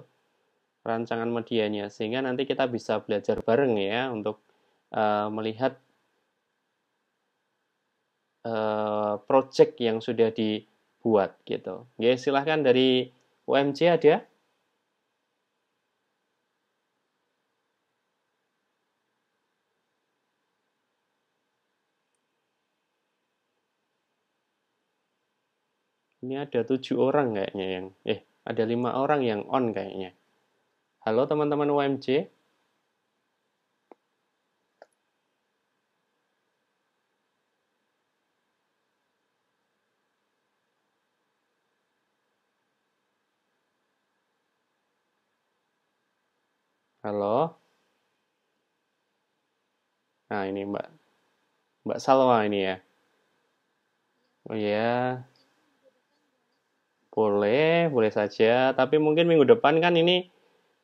Rancangan medianya, sehingga nanti kita bisa belajar bareng ya untuk melihat project yang sudah dibuat gitu. Ya, silahkan dari UMJ ada. Ini ada 7 orang kayaknya yang, ada 5 orang yang on kayaknya. Halo teman-teman UMJ. Halo. Nah ini Mbak Mbak Salwa ini ya. Oh ya, boleh, boleh saja. Tapi mungkin minggu depan kan ini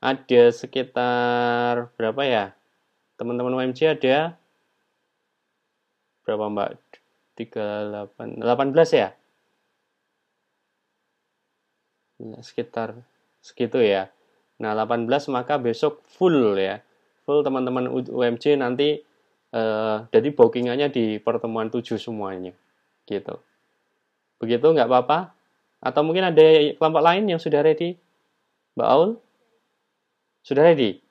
ada sekitar berapa ya? Teman-teman UMJ ada berapa Mbak? 38, 18 ya? Ya, sekitar segitu ya. Nah, 18 maka besok full ya. Full teman-teman UMJ nanti jadi bookingannya di pertemuan 7 semuanya. Gitu. Begitu nggak apa-apa? Atau mungkin ada kelompok lain yang sudah ready? Mbak Aul? Sudah ready?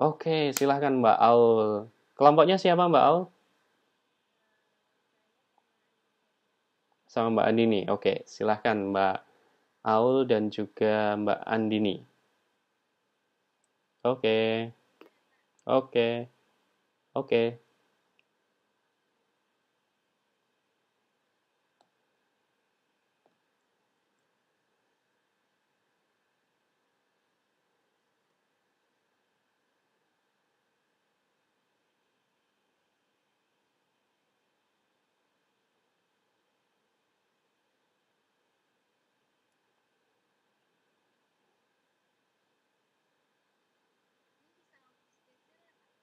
Oke, silahkan Mbak Aul. Kelompoknya siapa Mbak Aul? Sama Mbak Andini. Oke, silahkan Mbak Aul dan juga Mbak Andini. Oke, oke, oke.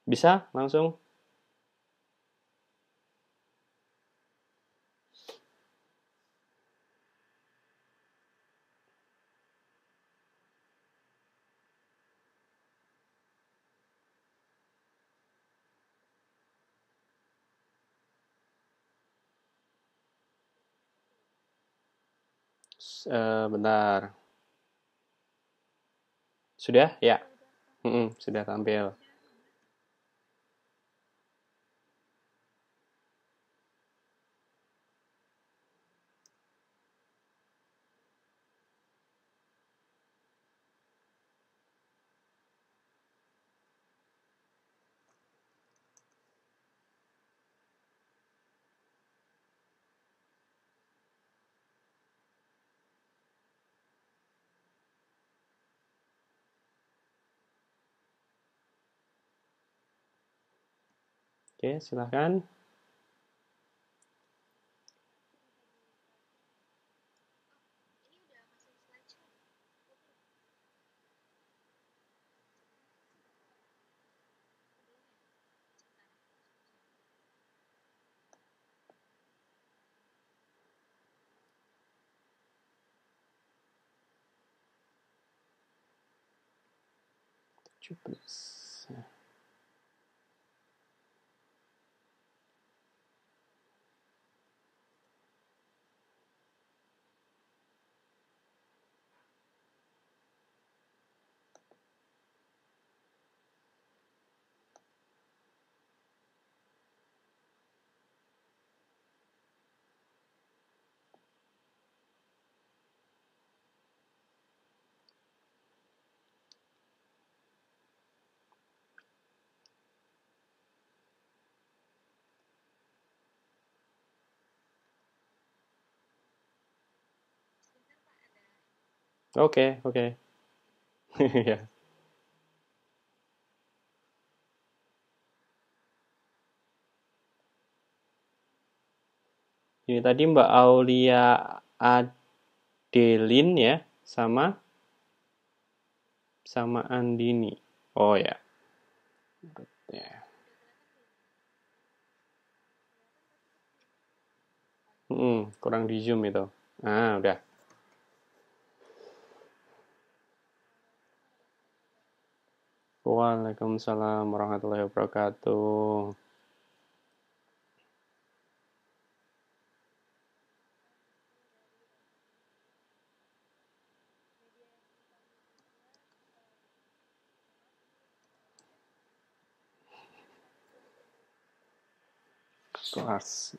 Bisa langsung? Bentar. Sudah? Ya. Sudah tampil. Oke, silahkan. Oke, oke. Ya. Ini tadi Mbak Aulia Adelin ya, sama sama Andini. Oh ya. Ya. Kurang di zoom itu. Ah, udah. Waalaikumsalam warahmatullahi wabarakatuh. Kelas.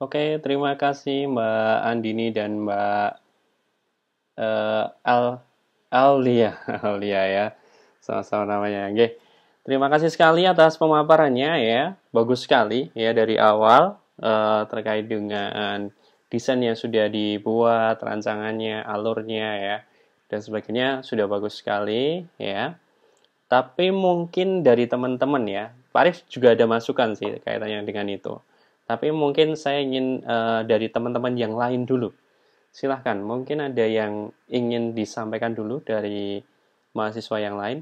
Oke, terima kasih Mbak Andini dan Mbak Al Aulia, Aulia ya, sama-sama namanya. Oke, terima kasih sekali atas pemaparannya ya, bagus sekali ya dari awal terkait dengan desain yang sudah dibuat, rancangannya, alurnya ya, dan sebagainya sudah bagus sekali ya. Tapi mungkin dari teman-teman ya, Pak Arif juga ada masukan sih kaitannya dengan itu. Tapi mungkin saya ingin dari teman-teman yang lain dulu. Silahkan, mungkin ada yang ingin disampaikan dulu dari mahasiswa yang lain.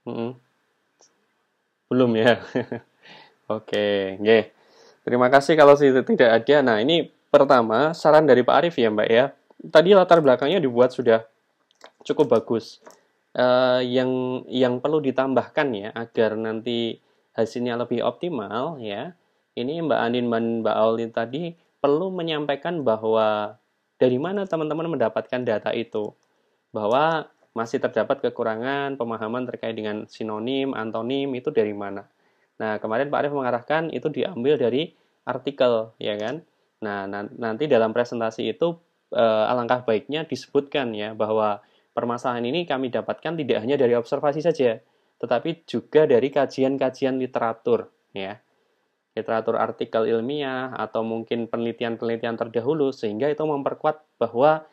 Mm-mm. Belum ya? Oke, oke. Terima kasih kalau tidak ada. Nah, ini pertama saran dari Pak Arif ya, Mbak ya. Tadi latar belakangnya dibuat sudah cukup bagus. Yang perlu ditambahkan ya agar nanti hasilnya lebih optimal ya. Ini Mbak Andin dan Mbak Auli tadi perlu menyampaikan bahwa dari mana teman-teman mendapatkan data itu. Bahwa masih terdapat kekurangan pemahaman terkait dengan sinonim, antonim itu dari mana. Nah, kemarin Pak Arief mengarahkan itu diambil dari artikel, ya kan? Nah, nanti dalam presentasi itu alangkah baiknya disebutkan ya bahwa permasalahan ini kami dapatkan tidak hanya dari observasi saja, tetapi juga dari kajian-kajian literatur, ya. Literatur artikel ilmiah atau mungkin penelitian-penelitian terdahulu sehingga itu memperkuat bahwa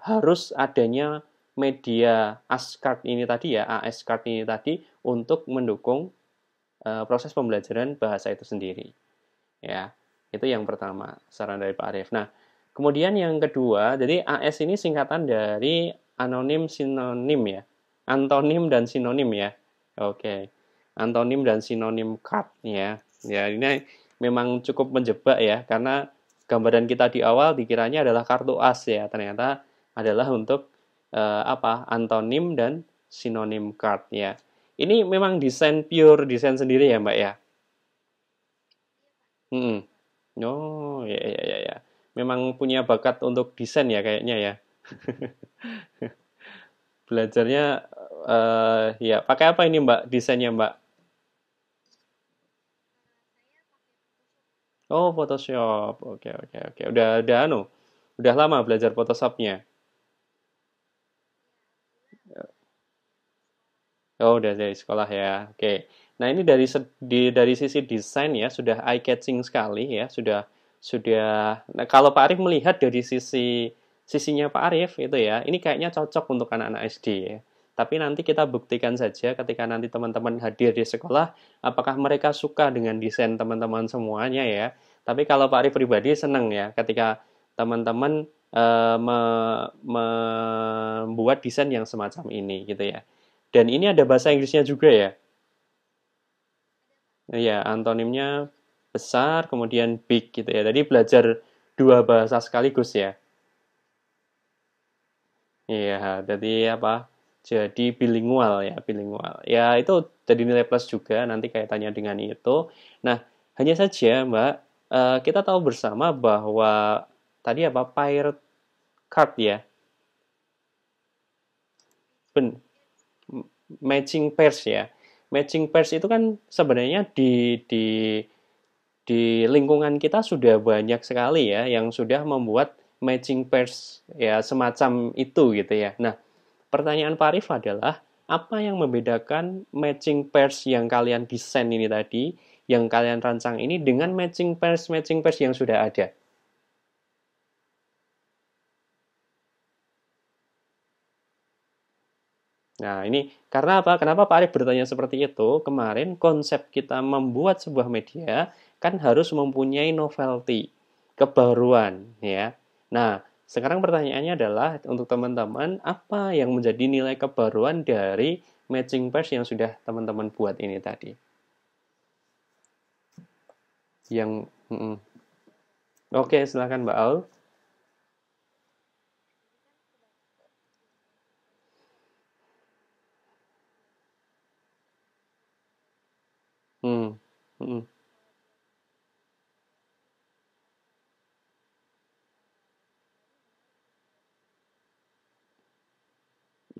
harus adanya media ASCART ini tadi ya, ASCART ini tadi untuk mendukung proses pembelajaran bahasa itu sendiri. Ya, itu yang pertama saran dari Pak Arief. Nah, kemudian yang kedua, jadi AS ini singkatan dari anonim sinonim ya, antonim dan sinonim ya. Oke, antonim dan sinonim card ya. Ya, ini memang cukup menjebak ya, karena gambaran kita di awal dikiranya adalah kartu as ya, ternyata adalah untuk apa? Antonim dan sinonim card ya. Ini memang desain pure desain sendiri ya, Mbak ya. Hmm. Oh, ya, ya, ya, ya. Memang punya bakat untuk desain ya kayaknya ya. Belajarnya ya pakai apa ini Mbak desainnya Mbak? Oh, Photoshop. Oke, oke, oke. Udah anu. Udah lama belajar Photoshopnya. Oh, udah dari sekolah ya. Oke. Nah, ini dari sisi desain ya sudah eye catching sekali ya. Sudah nah, kalau Pak Arif melihat dari sisinya Pak Arif itu ya, ini kayaknya cocok untuk anak-anak SD ya. Tapi nanti kita buktikan saja ketika nanti teman-teman hadir di sekolah, apakah mereka suka dengan desain teman-teman semuanya ya. Tapi kalau Pak Arif pribadi senang ya ketika teman-teman membuat desain yang semacam ini gitu ya. Dan ini ada bahasa Inggrisnya juga ya. Iya, antonimnya besar, kemudian big gitu ya. Jadi belajar dua bahasa sekaligus ya. Iya, jadi apa? Jadi bilingual ya, bilingual. Ya, itu jadi nilai plus juga nanti kaitannya dengan itu. Nah, hanya saja, Mbak, kita tahu bersama bahwa tadi apa? Pirate card ya. Ben, matching pairs ya. Matching pairs itu kan sebenarnya di lingkungan kita sudah banyak sekali ya yang sudah membuat matching pairs ya semacam itu gitu ya. Nah, pertanyaan Pak Arif adalah apa yang membedakan matching pairs yang kalian desain ini tadi, yang kalian rancang ini dengan matching pairs yang sudah ada? Nah, ini karena apa? Kenapa Pak Arif bertanya seperti itu? Kemarin konsep kita membuat sebuah media kan harus mempunyai novelty, kebaruan, ya. Nah, sekarang pertanyaannya adalah untuk teman-teman, apa yang menjadi nilai kebaruan dari matching pairs yang sudah teman-teman buat ini tadi? Yang, oke, silakan Mbak Aul. Hmm, hmm,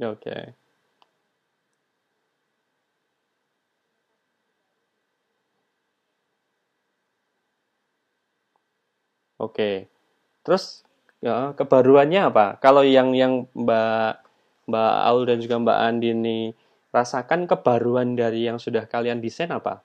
oke, oke. Terus ya, kebaruannya apa? Kalau yang Mbak Aul dan juga Mbak Andi ini rasakan kebaruan dari yang sudah kalian desain apa?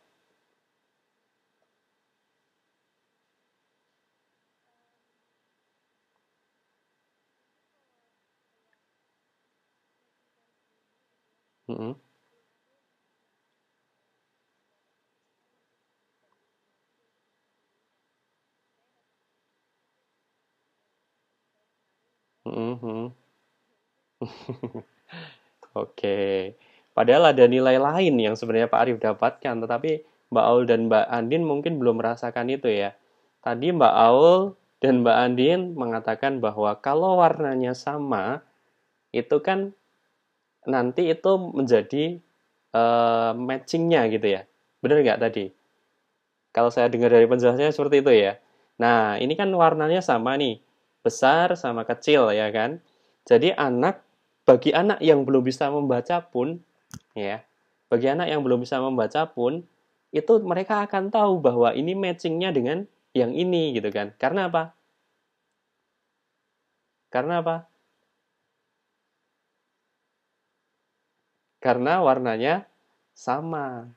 Mm-mm, mm-mm, mm-mm. Oke. Padahal ada nilai lain yang sebenarnya Pak Arif dapatkan, tetapi Mbak Aul dan Mbak Andin mungkin belum merasakan itu ya. Tadi Mbak Aul dan Mbak Andin mengatakan bahwa kalau warnanya sama, itu kan nanti itu menjadi matchingnya gitu ya. Bener nggak tadi? Kalau saya dengar dari penjelasannya seperti itu ya. Nah, ini kan warnanya sama nih. Besar sama kecil ya kan. Jadi bagi anak yang belum bisa membaca pun ya, bagi anak yang belum bisa membaca pun itu mereka akan tahu bahwa ini matchingnya dengan yang ini gitu kan. Karena apa? Karena apa? Karena warnanya sama.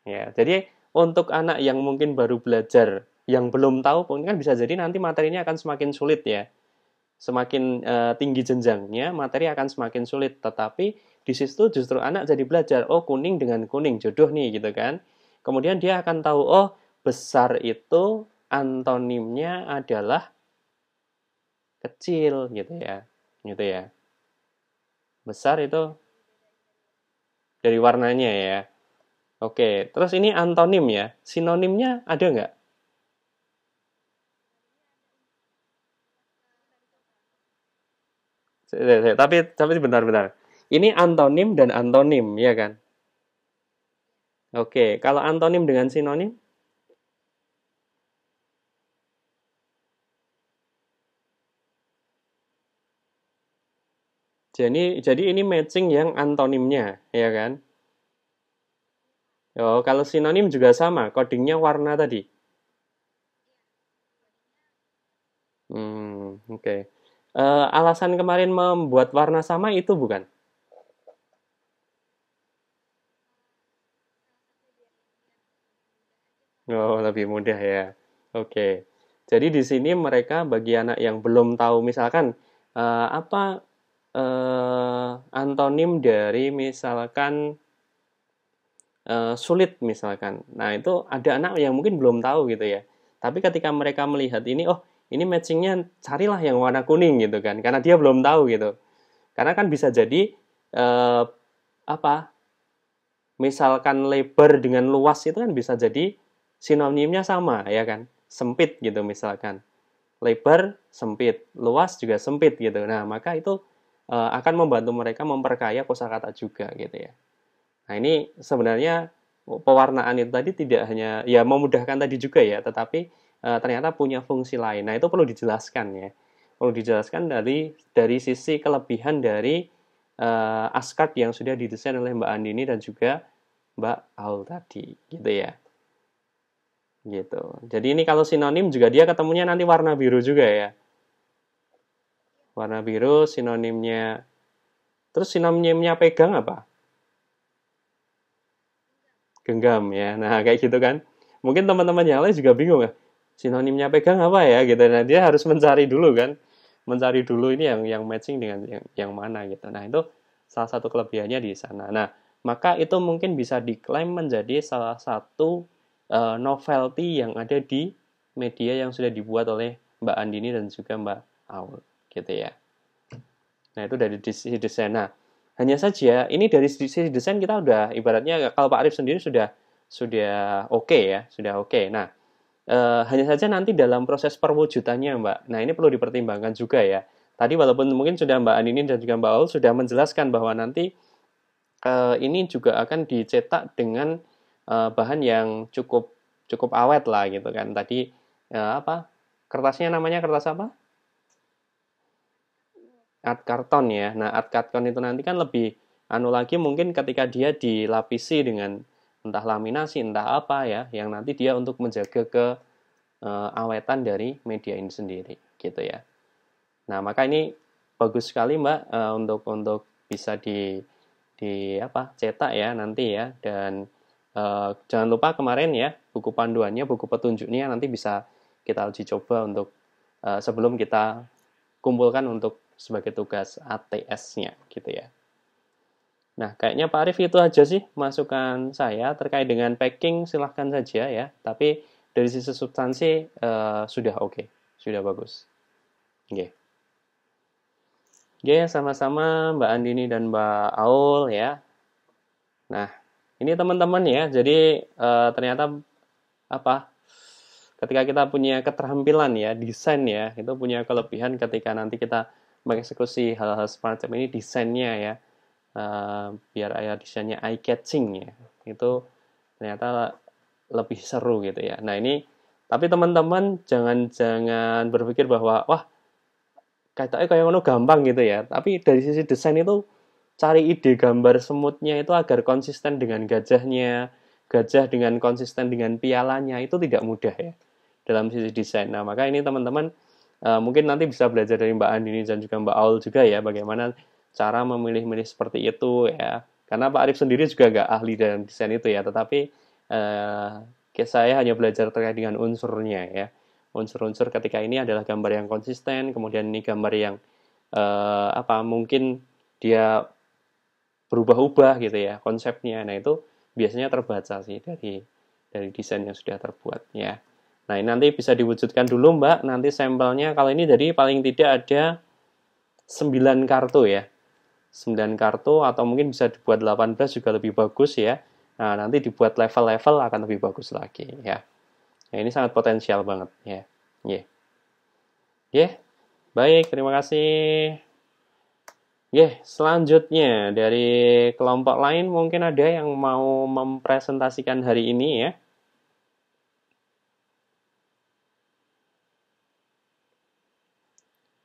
Ya, jadi untuk anak yang mungkin baru belajar, yang belum tahu pun kan bisa jadi nanti materinya akan semakin sulit ya. Semakin tinggi jenjangnya, materi akan semakin sulit. Tetapi di situ justru anak jadi belajar, oh kuning dengan kuning jodoh nih gitu kan. Kemudian dia akan tahu, oh besar itu antonimnya adalah kecil gitu ya. Gitu ya. Besar itu dari warnanya ya. Oke, terus ini antonim ya. Sinonimnya ada nggak? Tapi benar-benar. Ini antonim dan antonim ya kan? Oke, kalau antonim dengan sinonim, jadi ini matching yang antonimnya, ya kan? Oh, kalau sinonim juga sama, codingnya warna tadi. Oke. Alasan kemarin membuat warna sama itu bukan? Oh, lebih mudah ya. Oke. Jadi di sini mereka bagi anak yang belum tahu misalkan apa antonim dari misalkan sulit misalkan. Nah, itu ada anak yang mungkin belum tahu gitu ya. Tapi ketika mereka melihat ini, oh ini matchingnya carilah yang warna kuning gitu kan. Karena dia belum tahu gitu. Karena kan bisa jadi eh, apa? Misalkan lebar dengan luas itu kan bisa jadi sinonimnya sama ya kan. Sempit gitu misalkan. Lebar sempit, luas juga sempit gitu. Nah, maka itu akan membantu mereka memperkaya kosakata juga gitu ya. Nah, ini sebenarnya pewarnaan itu tadi tidak hanya ya memudahkan tadi juga ya, tetapi ternyata punya fungsi lain. Nah, itu perlu dijelaskan ya. Perlu dijelaskan dari sisi kelebihan dari Ascard yang sudah didesain oleh Mbak Andini dan juga Mbak Aul tadi, gitu ya. Gitu. Jadi ini kalau sinonim juga dia ketemunya nanti warna biru juga ya. Warna biru sinonimnya. Terus sinonimnya pegang apa? Genggam ya. Nah, kayak gitu kan. Mungkin teman-teman yang lain juga bingung ya. Sinonimnya pegang apa ya gitu. Nah, dia harus mencari dulu kan. Mencari dulu ini yang matching dengan yang mana gitu. Nah, itu salah satu kelebihannya di sana. Nah, maka itu mungkin bisa diklaim menjadi salah satu novelty yang ada di media yang sudah dibuat oleh Mbak Andini dan juga Mbak Aul gitu ya. Nah, itu dari sisi desain. Nah, hanya saja ini dari sisi desain kita udah ibaratnya kalau Pak Arif sendiri sudah oke ya, sudah oke. Nah, hanya saja nanti dalam proses perwujudannya, Mbak. Nah, ini perlu dipertimbangkan juga ya. Tadi walaupun mungkin sudah Mbak Andini dan juga Mbak Aul sudah menjelaskan bahwa nanti ini juga akan dicetak dengan bahan yang cukup cukup awet lah gitu kan. Tadi apa? Kertasnya namanya kertas apa? Art karton ya. Nah, art karton itu nanti kan lebih anu lagi mungkin ketika dia dilapisi dengan entah laminasi, entah apa ya, yang nanti dia untuk menjaga ke awetan dari media ini sendiri gitu ya. Nah, maka ini bagus sekali Mbak untuk bisa di apa? Cetak ya nanti ya dan jangan lupa kemarin ya buku panduannya, buku petunjuknya nanti bisa kita uji coba untuk sebelum kita kumpulkan untuk sebagai tugas ATS-nya gitu ya. Nah, kayaknya Pak Arif itu aja sih masukan saya terkait dengan packing silahkan saja ya. Tapi dari sisi substansi sudah oke, sudah bagus. Oke. Oke, sama-sama Mbak Andini dan Mbak Aul ya. Nah, ini teman-teman ya. Jadi ternyata apa? Ketika kita punya keterampilan ya, desain ya, itu punya kelebihan ketika nanti kita mengeksekusi hal-hal semacam ini desainnya ya. Biar desainnya eye catching ya itu ternyata lebih seru gitu ya. Nah ini tapi teman-teman jangan berpikir bahwa wah kayaknya kayak ngono gampang gitu ya. Tapi dari sisi desain itu cari ide gambar semutnya itu agar konsisten dengan gajahnya, gajah dengan konsisten dengan pialanya itu tidak mudah ya dalam sisi desain. Nah maka ini teman-teman mungkin nanti bisa belajar dari Mbak Andini dan juga Mbak Aul juga ya bagaimana cara memilih-milih seperti itu ya. Karena Pak Arif sendiri juga nggak ahli dalam desain itu ya, tetapi saya hanya belajar terkait dengan unsurnya ya. Unsur-unsur ketika ini adalah gambar yang konsisten, kemudian ini gambar yang apa mungkin dia berubah-ubah gitu ya konsepnya. Nah itu biasanya terbaca sih dari desain yang sudah terbuat ya. Nah ini nanti bisa diwujudkan dulu Mbak. Nanti sampelnya kalau ini jadi paling tidak ada 9 kartu ya. 9 kartu atau mungkin bisa dibuat 18 juga lebih bagus ya. Nah, nanti dibuat level-level akan lebih bagus lagi ya. Nah, ini sangat potensial banget ya. Yeah. Yeah. Baik, terima kasih. Selanjutnya dari kelompok lain mungkin ada yang mau mempresentasikan hari ini ya.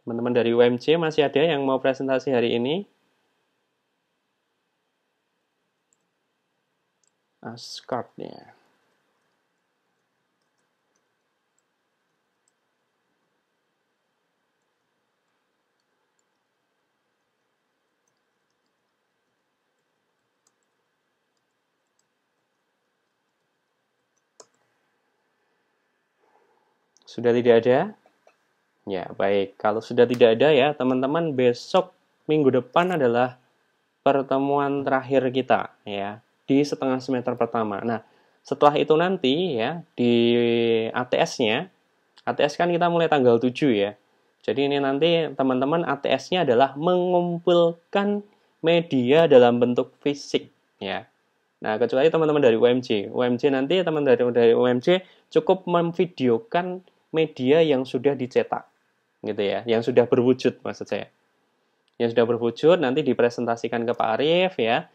Teman-teman dari UMC masih ada yang mau presentasi hari ini? Ascard-nya. Sudah tidak ada? Ya, baik. Kalau sudah tidak ada ya, teman-teman besok minggu depan adalah pertemuan terakhir kita ya di setengah semester pertama. Nah, setelah itu nanti ya di ATS-nya, ATS kan kita mulai tanggal 7 ya. Jadi ini nanti teman-teman ATS-nya adalah mengumpulkan media dalam bentuk fisik ya. Nah, kecuali teman-teman dari UMC. UMC nanti teman-teman dari UMC cukup memvideokan media yang sudah dicetak gitu ya, yang sudah berwujud maksud saya. Yang sudah berwujud nanti dipresentasikan ke Pak Arif ya.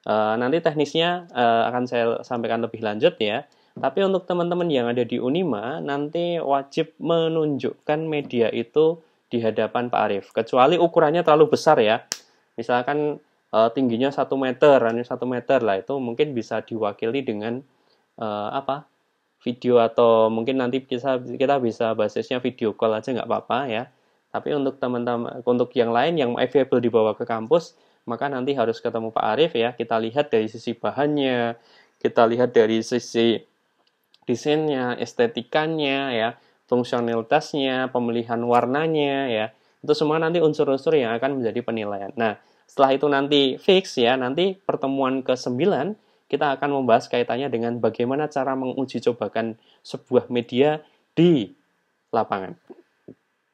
Nanti teknisnya akan saya sampaikan lebih lanjut ya. Tapi untuk teman-teman yang ada di Unima nanti wajib menunjukkan media itu di hadapan Pak Arif. Kecuali ukurannya terlalu besar ya. Misalkan tingginya 1 meter, hanya 1 meter lah itu mungkin bisa diwakili dengan apa? Video atau mungkin nanti kita bisa basisnya video call aja nggak apa-apa ya. Tapi untuk teman-teman, untuk yang lain yang available dibawa ke kampus, maka nanti harus ketemu Pak Arif ya. Kita lihat dari sisi bahannya, kita lihat dari sisi desainnya, estetikanya ya, fungsionalitasnya, pemilihan warnanya ya. Itu semua nanti unsur-unsur yang akan menjadi penilaian. Nah, setelah itu nanti fix ya, nanti pertemuan ke-9 kita akan membahas kaitannya dengan bagaimana cara menguji cobakan sebuah media di lapangan.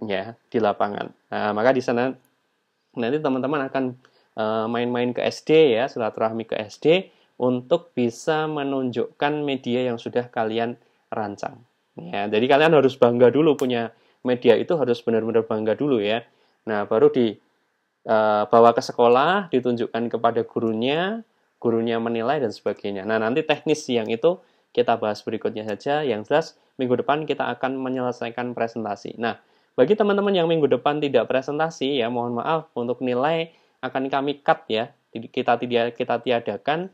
Ya, di lapangan. Nah, maka di sana nanti teman-teman akan main-main ke SD ya, silaturahmi ke SD untuk bisa menunjukkan media yang sudah kalian rancang. Ya, jadi kalian harus bangga dulu punya media itu, harus benar-benar bangga dulu ya. Nah, baru dibawa ke sekolah, ditunjukkan kepada gurunya, gurunya menilai dan sebagainya. Nah, nanti teknis yang itu kita bahas berikutnya saja. Yang jelas minggu depan kita akan menyelesaikan presentasi. Nah, bagi teman-teman yang minggu depan tidak presentasi ya, mohon maaf untuk nilai akan kami cut ya. Kita tiadakan,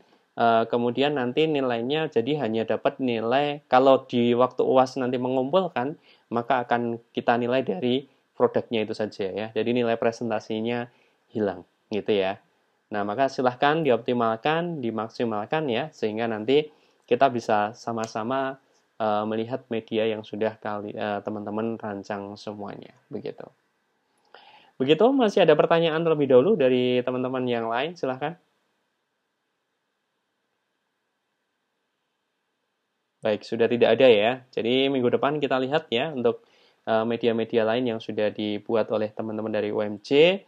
kemudian nanti nilainya jadi hanya dapat nilai kalau di waktu UAS nanti mengumpulkan, maka akan kita nilai dari produknya itu saja ya. Jadi nilai presentasinya hilang gitu ya. Nah, maka silahkan dioptimalkan, dimaksimalkan ya, sehingga nanti kita bisa sama-sama melihat media yang sudah teman-teman rancang semuanya. Begitu. Begitu, masih ada pertanyaan terlebih dahulu dari teman-teman yang lain, silahkan. Baik, sudah tidak ada ya. Jadi minggu depan kita lihat ya untuk media-media lain yang sudah dibuat oleh teman-teman dari UMC.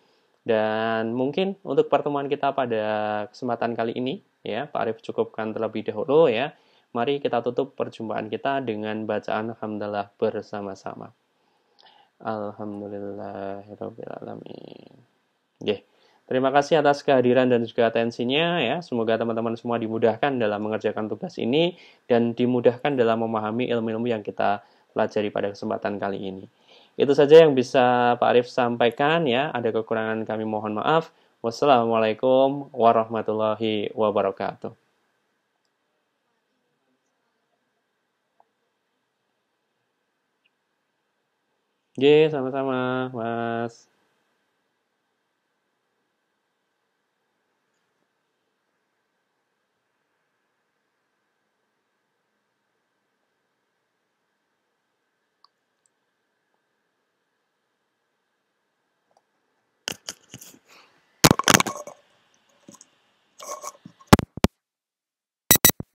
Dan mungkin untuk pertemuan kita pada kesempatan kali ini, ya, Pak Arief cukupkan terlebih dahulu ya. Mari kita tutup perjumpaan kita dengan bacaan hamdalah bersama-sama. Alhamdulillahirrahmanirrahim. Oke. Terima kasih atas kehadiran dan juga atensinya ya. Semoga teman-teman semua dimudahkan dalam mengerjakan tugas ini dan dimudahkan dalam memahami ilmu-ilmu yang kita pelajari pada kesempatan kali ini. Itu saja yang bisa Pak Arief sampaikan ya. Ada kekurangan kami mohon maaf. Wassalamualaikum warahmatullahi wabarakatuh. Oke, sama-sama, Mas.